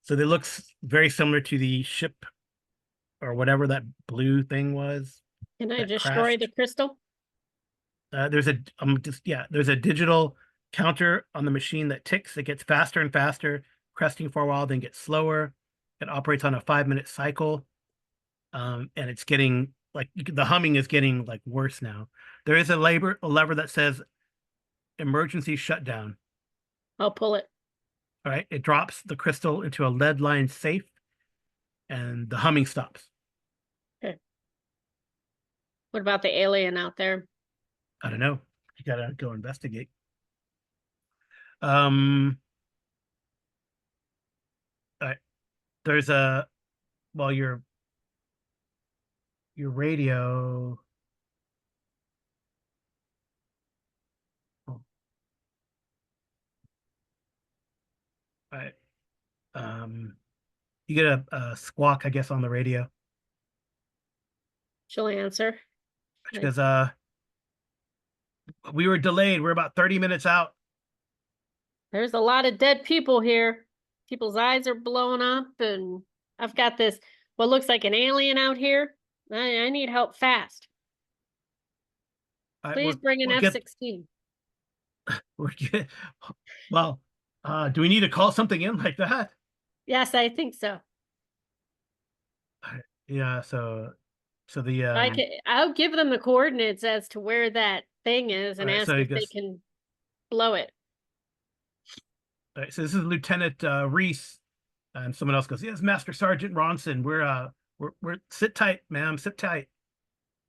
So it looks very similar to the ship or whatever that blue thing was Can I that destroy the crashed. crystal? There's a digital counter on the machine that ticks. It gets faster and faster, cresting for a while, then gets slower. It operates on a 5-minute cycle, and it's getting like the humming is getting like worse now. There is a lever that says emergency shutdown. I'll pull it. All right, it drops the crystal into a lead-lined safe, and the humming stops. Okay. What about the alien out there? I don't know. You gotta go investigate. Um, all right. There's a well, your radio. Oh, all right. You get a squawk, I guess, on the radio. She'll answer. She Like, goes, we were delayed. We're about 30 minutes out. there's a lot of dead people here. People's eyes are blowing up, and I've got this what looks like an alien out here. I need help fast. All right, Please bring an we're get F-16. we're get well, do we need to call something in like that? Yes, I think so. Yeah, so the I'll give them the coordinates as to where that thing is all and right, ask so I if they guess can blow it. all right, so this is Lieutenant Reese, and someone else goes, yes, Master Sergeant Ronson. We're sit tight, ma'am, sit tight.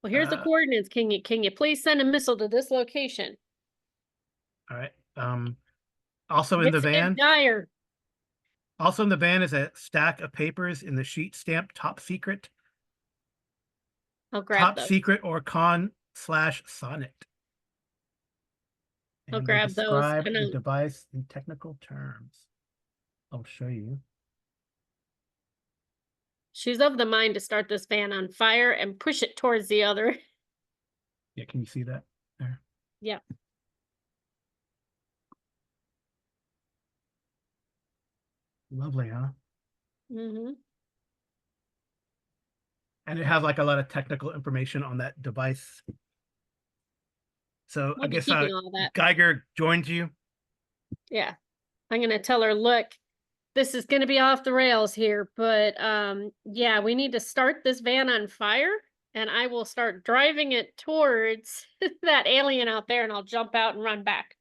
Well, here's the Uh, coordinates. Can you please send a missile to this location? all right. Also in the It's van, dire. Also in the van is a stack of papers in the sheet stamped I'll grab top those. secret or con/sonnet. I'll And they grab those. describe And the device in technical terms. I'll show you. she's of the mind to start this van on fire and push it towards the other. Yeah, can you see that there? Yeah. Lovely, huh? Mm-hmm. And it has like a lot of technical information on that device. So I We'll be guess keeping all that. Geiger joins you. Yeah. I'm gonna tell her, look, this is gonna be off the rails here, but yeah, we need to start this van on fire, and I will start driving it towards that alien out there, and I'll jump out and run back.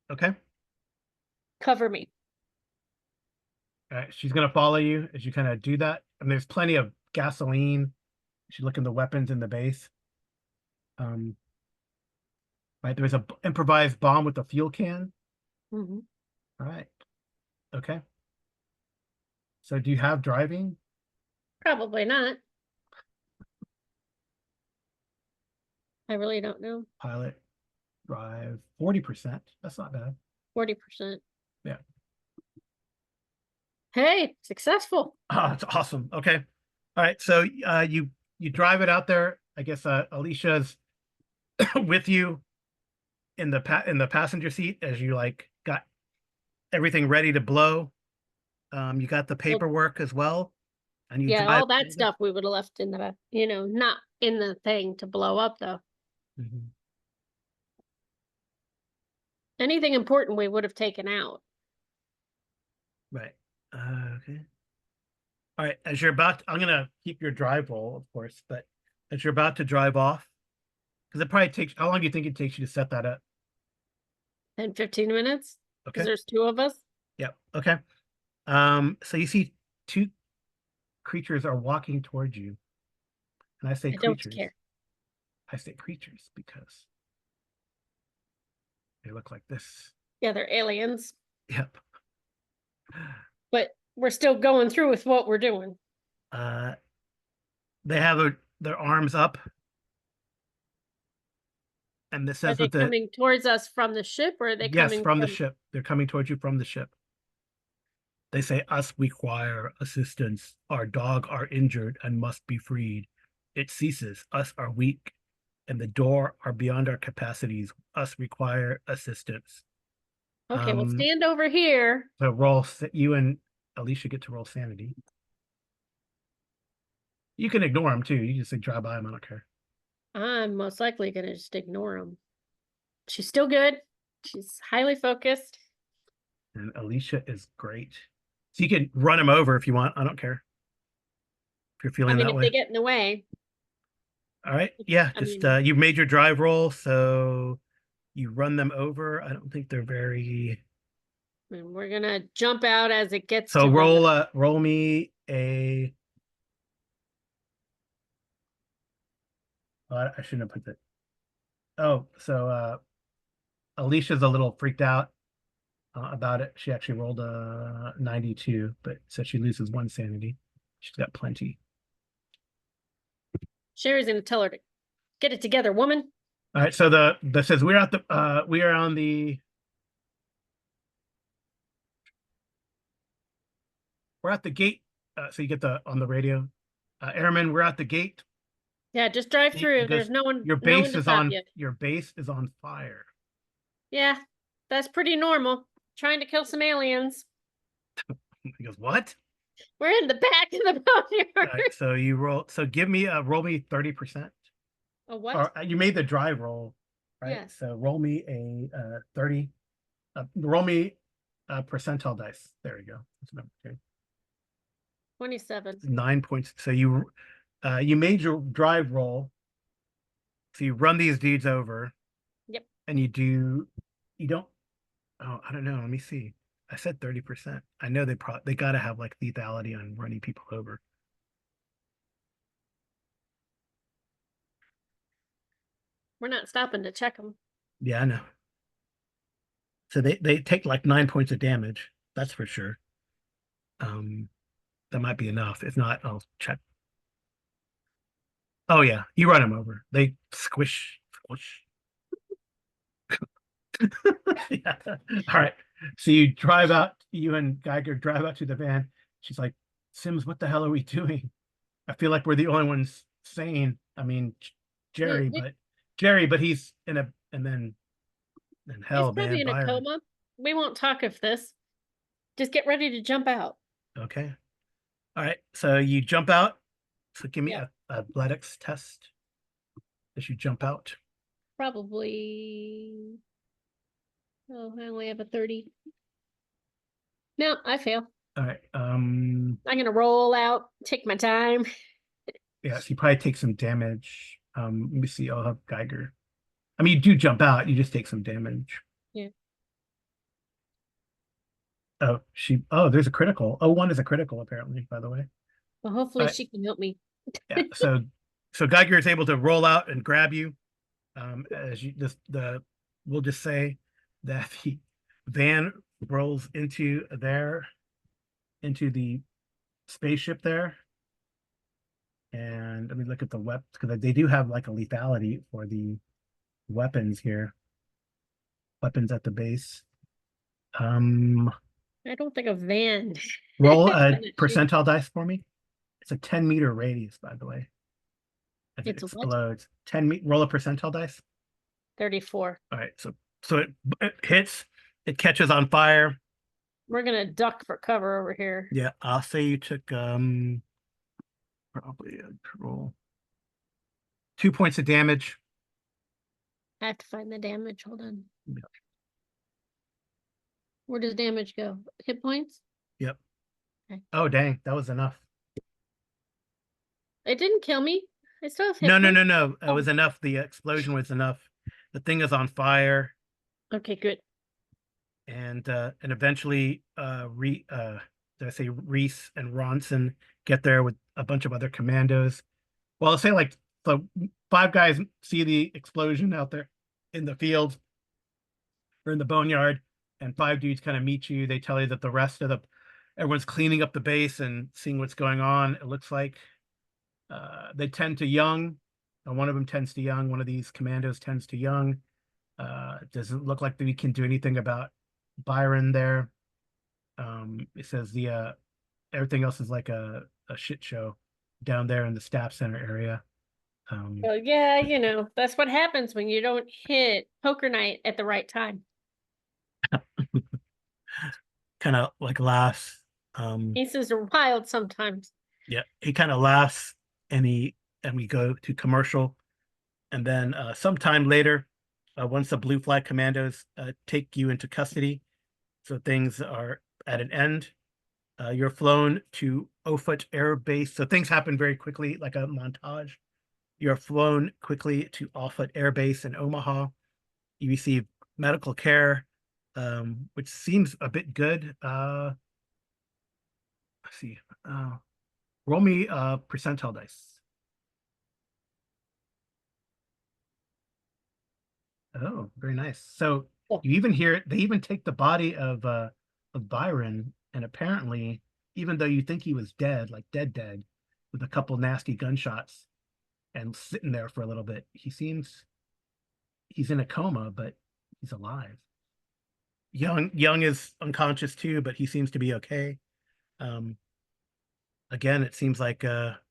Okay. Cover me. All right. She's gonna follow you as you kind of do that. And there's plenty of gasoline. You should look in the weapons in the base. Um, right, there's a improvised bomb with a fuel can. Mm-hmm. All right. Okay. So do you have driving? Probably not. I really don't know. Pilot, drive 40%. That's not bad. 40%. Yeah. Hey, successful. Oh, it's awesome. Okay. All right. So you drive it out there. I guess Alicia's with you in the passenger seat as you like got everything ready to blow. You got the Well, paperwork as well, and you yeah, drive all that over. stuff we would have left in the, not in the thing to blow up though. Mhm. Anything important we would have taken out. Right. Okay. All right. As you're about, I'm gonna keep your drive roll, of course, but as you're about to drive off, because it probably takes. How long do you think it takes you to set that up? 10, 15 minutes. because Okay. there's two of us. Yep. Okay. So you see two creatures are walking towards you. And I say I don't creatures. care. I say creatures because they look like this. Yeah, they're aliens, Yep. but we're still going through with what we're doing. Uh, they have their arms up, and this Are says they with the coming towards us from the ship, or are they yes coming from the from? ship. They're coming towards you from the ship. They say, "Us require assistance. Our dog are injured and must be freed. It ceases. Us are weak, and the door are beyond our capacities. Us require assistance." Okay, well, stand over here. So roll. You and Alicia get to roll sanity. You can ignore them too. You just like drive by them. I don't care. I'm most likely gonna just ignore them. She's still good. She's highly focused. And Alicia is great. So you can run them over if you want. I don't care if you're I feeling mean, that if they way. get in the way, All right. Yeah. I Just mean, you've made your drive roll, so you run them over. I don't think they're very. we're gonna jump out as it gets So to them. roll me a. I shouldn't have put that. Oh, so Alicia's a little freaked out about it. She actually rolled a 92, but said she loses one sanity. She's got plenty. Sherry's gonna tell her to get it together, woman. All right, so the says we're at the we are on the we're at the gate. So you get the on the radio, airman. We're at the gate. Yeah, just drive It through. There's goes. no one, Your no one base to is stop on. you. Your base is on fire. Yeah, that's pretty normal. Trying to kill some aliens. He goes, what? We're in the back of the All boneyard. right, so you roll. So give me roll me 30%. A what? Or you made the drive roll, right? Yes. So roll me a 30. Roll me a percentile dice. There you go. That's number two. 27. 9 points. So you made your drive roll. So you run these dudes over, Yep. and you don't. Oh, I don't know. Let me see. I said 30%. I know they got to have like lethality on running people over. We're not stopping to check them. Yeah, I know. So they take like 9 points of damage. That's for sure. That might be enough. If not, I'll check. Oh yeah, you run them over. They squish. Yeah. All right. So you drive out. You and Geiger drive out to the van. She's like, Sims, what the hell are we doing? I feel like we're the only ones sane. I mean, We, Jerry, we, but he's in a and then in he's hell, probably man, in a Byron. coma. We won't talk of this. Just get ready to jump out. Okay. All right. So you jump out. So give me Yep. a athletics test as you jump out. Probably. Oh, I only have a 30. No, I fail. All right. I'm gonna roll out, take my time. Yeah, so you probably take some damage. Let me see. I'll have Geiger. I mean, you do jump out, you just take some damage. Yeah. Oh, there's a critical. Oh, one is a critical, apparently, by the way. Well, hopefully she can help me. Yeah. So Geiger is able to roll out and grab you. As you we'll just say that the van rolls into the spaceship there. And let me look at the weapons because they do have like a lethality for the weapons here. Weapons at the base. I don't think a van. Roll a percentile dice for me. It's a 10-meter radius, by the way. As it It's a what? explodes. Roll a percentile dice. 34. All right, so it hits, it catches on fire. We're gonna duck for cover over here. Yeah, I'll say you took probably a roll 2 points of damage. I have to find the damage. Hold on. Yeah. Where does damage go? Hit points? Yep. Okay. Oh dang, that was enough. It didn't kill me. I still have hit No, points. it was enough. The explosion was enough. The thing is on fire. Okay, good. and eventually did I say Reese and Ronson get there with a bunch of other commandos. Well, I'll say like so 5 guys see the explosion out there in the field or in the boneyard, and 5 dudes kind of meet you. They tell you that the rest of the everyone's cleaning up the base and seeing what's going on. It looks like they tend to young. One of them tends to young. One of these commandos tends to young. It doesn't look like we can do anything about Byron there. It says the everything else is like a shit show down there in the staff center area. Well, yeah, you know, that's what happens when you don't hit poker night at the right time. Kind of like laughs. Um, Aces are wild sometimes. yeah, he kind of laughs, and we go to commercial, and then sometime later, once the Blue Flag Commandos take you into custody, so things are at an end. You're flown to Offutt Air Base. So things happen very quickly, like a montage. You're flown quickly to Offutt Air Base in Omaha. You receive medical care, which seems a bit good. Let's see. Roll me percentile dice. Oh, very nice. So Oh, you even hear they even take the body of Byron, and apparently, even though you think he was dead, like dead, with a couple nasty gunshots and sitting there for a little bit, he's in a coma, but he's alive. Young is unconscious too, but he seems to be okay. Um, again, it seems like a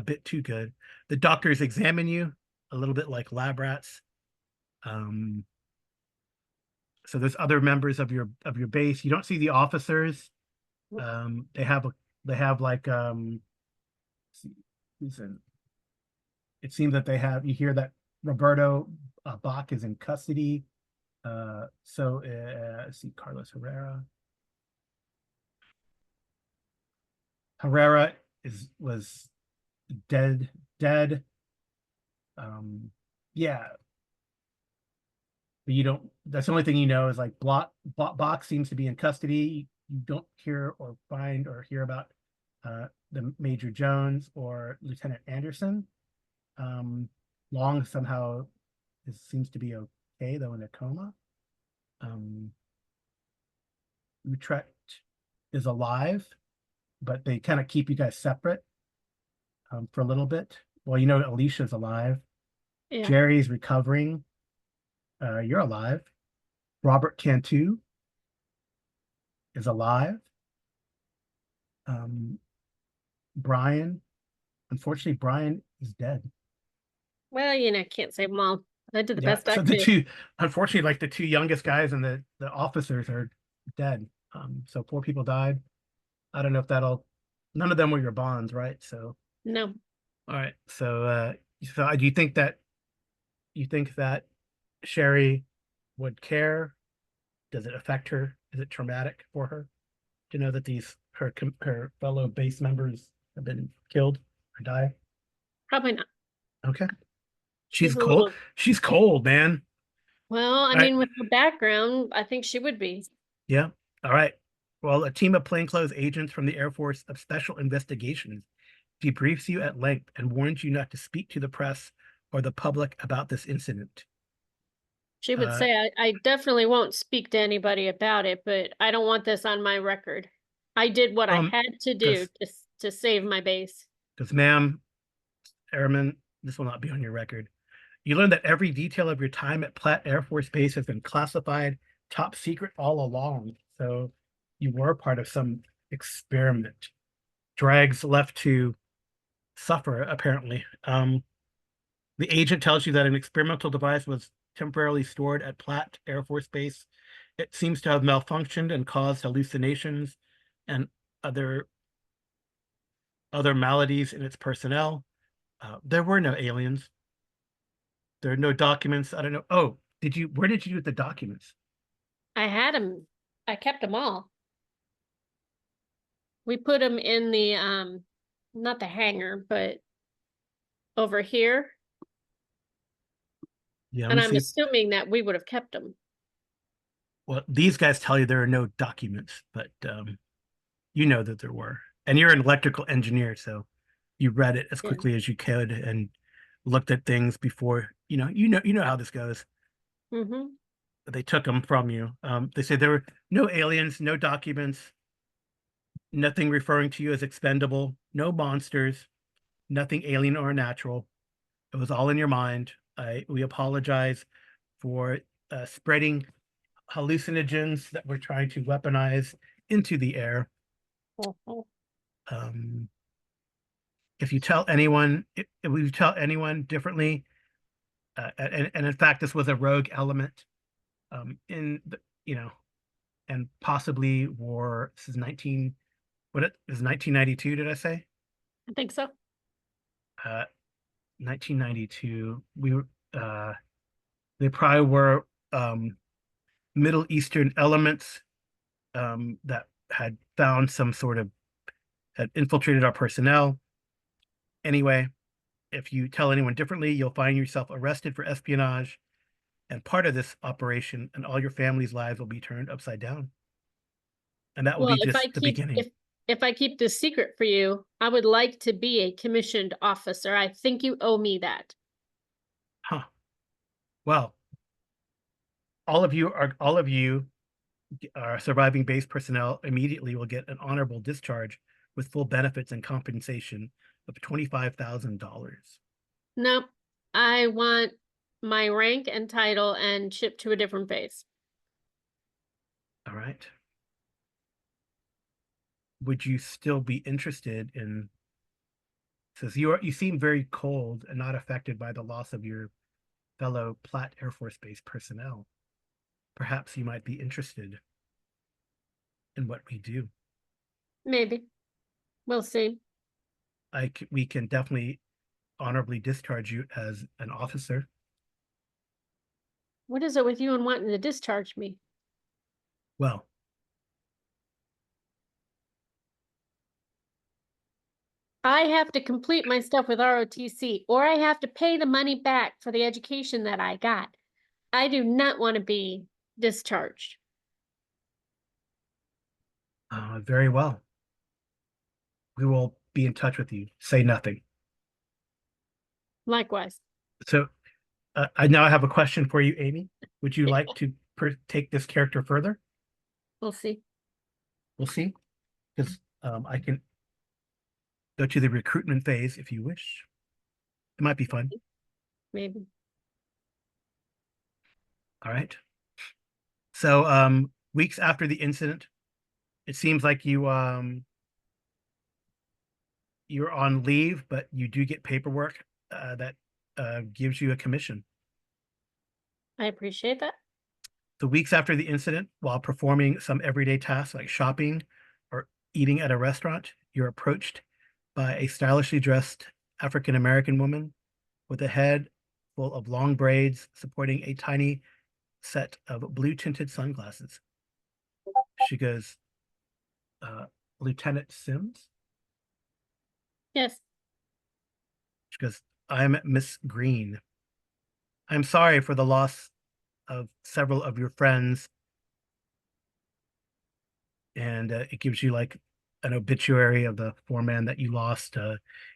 bit too good. The doctors examine you a little bit like lab rats. Um, so there's other members of your base. You don't see the officers. They have like who's in, it seems that they have you hear that Roberto Bach is in custody. Let's see, Carlos Herrera. Herrera was dead. Um, yeah, but you don't. That's the only thing you know is like Bach seems to be in custody. You don't hear or find or hear about the Major Jones or Lieutenant Anderson. Um, Long somehow seems to be okay though in a coma. Um, Utrecht is alive, but they kind of keep you guys separate for a little bit. Well, you know, Alicia's alive. yeah. Jerry's recovering. You're alive. Robert Cantu is alive. Um, Brian, unfortunately, Brian is dead. Well, you know, can't save them all. I did the Yeah. best I So the could. two, unfortunately, like the 2 youngest guys and the officers are dead. So 4 people died. I don't know if that'll. None of them were your bonds, right? So No, all right. So do you think that Sherry would care? Does it affect her? Is it traumatic for her to know that her fellow base members have been killed or died? probably not. Okay. She's She's a cold. little, She's cold, man. well, I All right. mean, with her background, I think she would be. Yeah. All right. Well, a team of plainclothes agents from the Air Force of Special Investigations debriefs you at length and warns you not to speak to the press or the public about this incident. She would Uh, say, I definitely won't speak to anybody about it, but I don't want this on my record. I did what I had to do because to save my base. ma'am, Airman, this will not be on your record. You learn that every detail of your time at Platte Air Force Base has been classified top secret all along. So you were part of some experiment. Drags left to suffer, apparently. The agent tells you that an experimental device was temporarily stored at Platte Air Force Base. It seems to have malfunctioned and caused hallucinations and other other maladies in its personnel. There were no aliens. There are no documents. I don't know. Oh, where did you do the documents? I had them. I kept them all. We put them in the, not the hangar, but over here. Yeah, let And me I'm see. assuming that we would have kept them. Well, these guys tell you there are no documents, but you know that there were. And you're an electrical engineer, so you read it as Yeah. quickly as you could and looked at things before, you know how this goes. Mm-hmm. They took them from you. They say there were no aliens, no documents, nothing referring to you as expendable, no monsters, nothing alien or natural. It was all in your mind. We apologize for spreading hallucinogens that we're trying to weaponize into the air. Mhm. Um, if you tell anyone, if we tell anyone differently, and in fact, this was a rogue element in the, and possibly war. This is 19, what it is 1992, did I say? I think so. 1992. They probably were Middle Eastern elements that had found some sort of had infiltrated our personnel. Anyway, if you tell anyone differently, you'll find yourself arrested for espionage, and part of this operation and all your family's lives will be turned upside down. And that will Well, be just the beginning. if I keep this secret for you, I would like to be a commissioned officer. I think you owe me that. Huh. Well, all of you are surviving base personnel immediately will get an honorable discharge with full benefits and compensation of $25,000. Nope. I want my rank and title and shipped to a different base. All right. Would you still be interested in, says you seem very cold and not affected by the loss of your fellow Platte Air Force Base personnel. Perhaps you might be interested in what we do. Maybe. We'll see. We can definitely honorably discharge you as an officer. What is it with you and wanting to discharge me? Well, I have to complete my stuff with ROTC, or I have to pay the money back for the education that I got. I do not want to be discharged. very well. We will be in touch with you. Say nothing. Likewise. So I now have a question for you, Amy. Would you like to take this character further? We'll see. We'll see, because I can go to the recruitment phase if you wish. It might be fun. Maybe. All right. So weeks after the incident, it seems like you're on leave, but you do get paperwork that gives you a commission. I appreciate that. The weeks after the incident, while performing some everyday tasks like shopping or eating at a restaurant, you're approached by a stylishly dressed African American woman with a head full of long braids supporting a tiny set of blue tinted sunglasses. She goes, uh, Lieutenant Sims? Yes. She goes, I'm Miss Green. I'm sorry for the loss of several of your friends. And it gives you like an obituary of the foreman that you lost,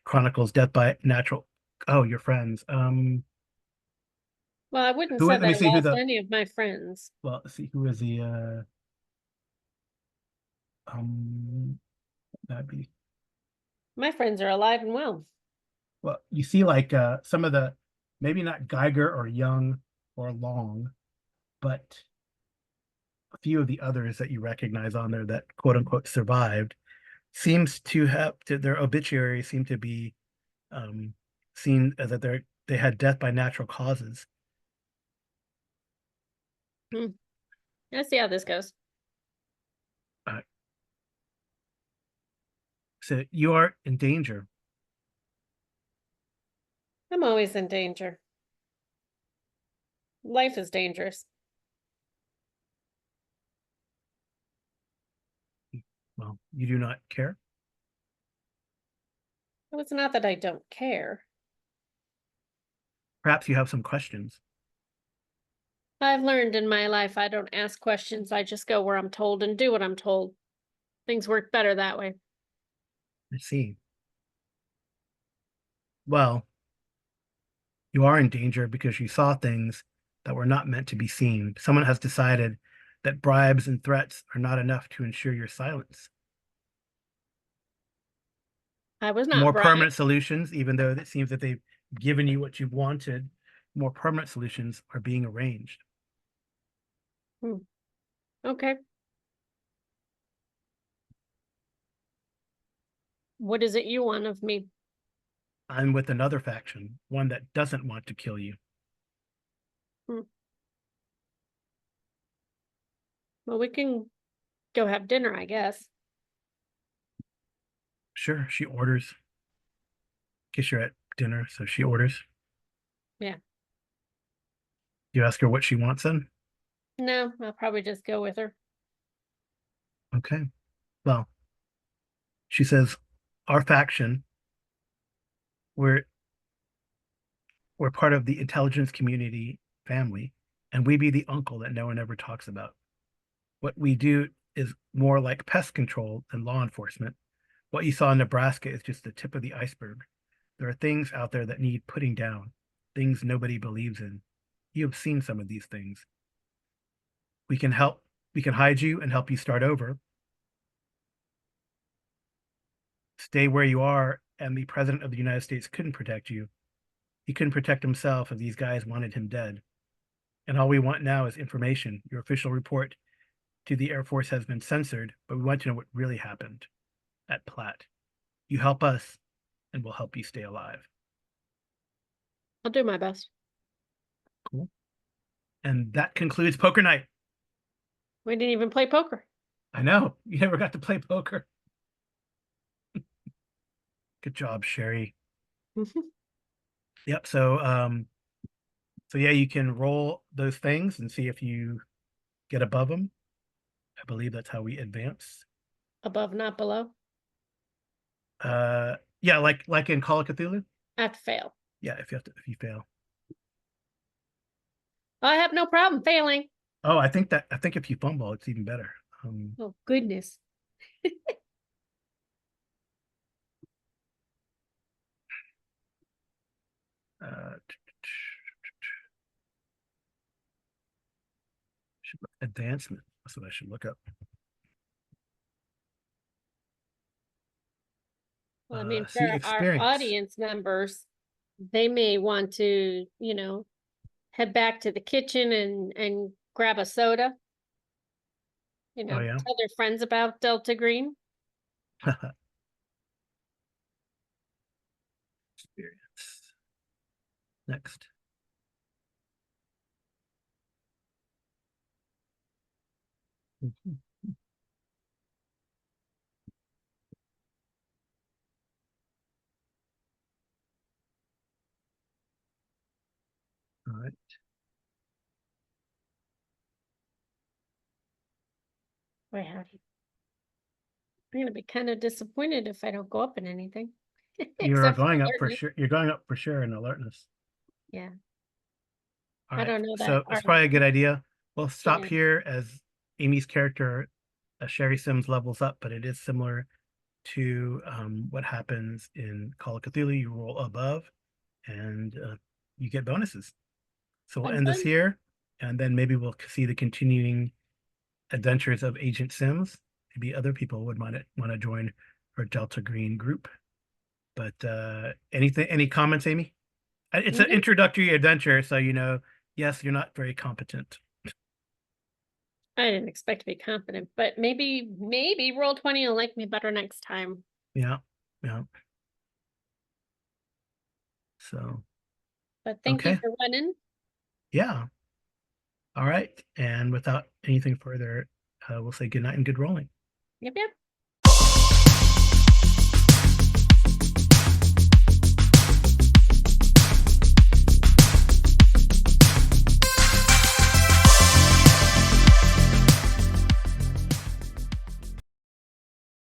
chronicles death by natural. Oh, your friends. Well, I wouldn't Who? say Let that me I see who lost the. any of my friends. Well, let's see who is the. That'd be. My friends are alive and well. Well, you see like some of the, maybe not Geiger or Young or Long, but a few of the others that you recognize on there that quote unquote survived seems to have their obituary seem to be um, seen as that they had death by natural causes. Hmm. Let's see how this goes. Uh, so you are in danger. I'm always in danger. Life is dangerous. Well, you do not care. It's not that I don't care. Perhaps you have some questions. I've learned in my life I don't ask questions. I just go where I'm told and do what I'm told. Things work better that way. I see. Well, you are in danger because you saw things that were not meant to be seen. Someone has decided that bribes and threats are not enough to ensure your silence. I was not More bribed. permanent solutions, even though it seems that they've given you what you wanted, more permanent solutions are being arranged. Hmm. Okay. What is it you want of me? I'm with another faction, one that doesn't want to kill you. Hmm. Well, we can go have dinner, I guess. Sure, she orders. Guess you're at dinner, so she orders. Yeah. You ask her what she wants then? No, I'll probably just go with her. Okay. Well, she says, our faction, we're we're part of the intelligence community family, and we be the uncle that no one ever talks about. What we do is more like pest control than law enforcement. What you saw in Nebraska is just the tip of the iceberg. There are things out there that need putting down, things nobody believes in. You have seen some of these things. We can help, we can hide you and help you start over. Stay where you are, and the president of the United States couldn't protect you. He couldn't protect himself if these guys wanted him dead. And all we want now is information. Your official report to the Air Force has been censored, but we want to know what really happened at Platte. You help us, and we'll help you stay alive. I'll do my best. Cool. And that concludes poker night. We didn't even play poker. I know you never got to play poker. Good job, Sherry. Yep. So yeah, you can roll those things and see if you get above them. I believe that's how we advance. Above, not below. Yeah, like in Call of Cthulhu. I have to fail. Yeah, if you fail. I have no problem failing. Oh, I think if you fumble, it's even better. Oh, goodness. Uh, advancement. That's what I should look up. Well, I mean, See for our experience. audience members, they may want to, head back to the kitchen and grab a soda, Oh yeah. tell their friends about Delta Green. Experience. Next. Mhm. All right. Boy, howdy. I'm gonna be kind of disappointed if I don't go up in anything. You're Except for going up for alertness. sure. You're going up for sure in alertness. Yeah. All I right. don't know that So our it's probably a good idea. We'll stop yeah. here as Amy's character, Sherry Sims, levels up, but it is similar to what happens in Call of Cthulhu. You roll above and you get bonuses. So we'll Fun end this fun. here, and then maybe we'll see the continuing adventures of Agent Sims. Maybe other people would want to join our Delta Green group. But any comments, Amy? It's an No, introductory adventure, so yes, you're not very competent. I didn't expect to be confident, but maybe roll 20 will like me better next time. Yeah, yeah. So But thank you okay, for running. yeah. All right. And without anything further, we'll say good night and good rolling. Yep, yep.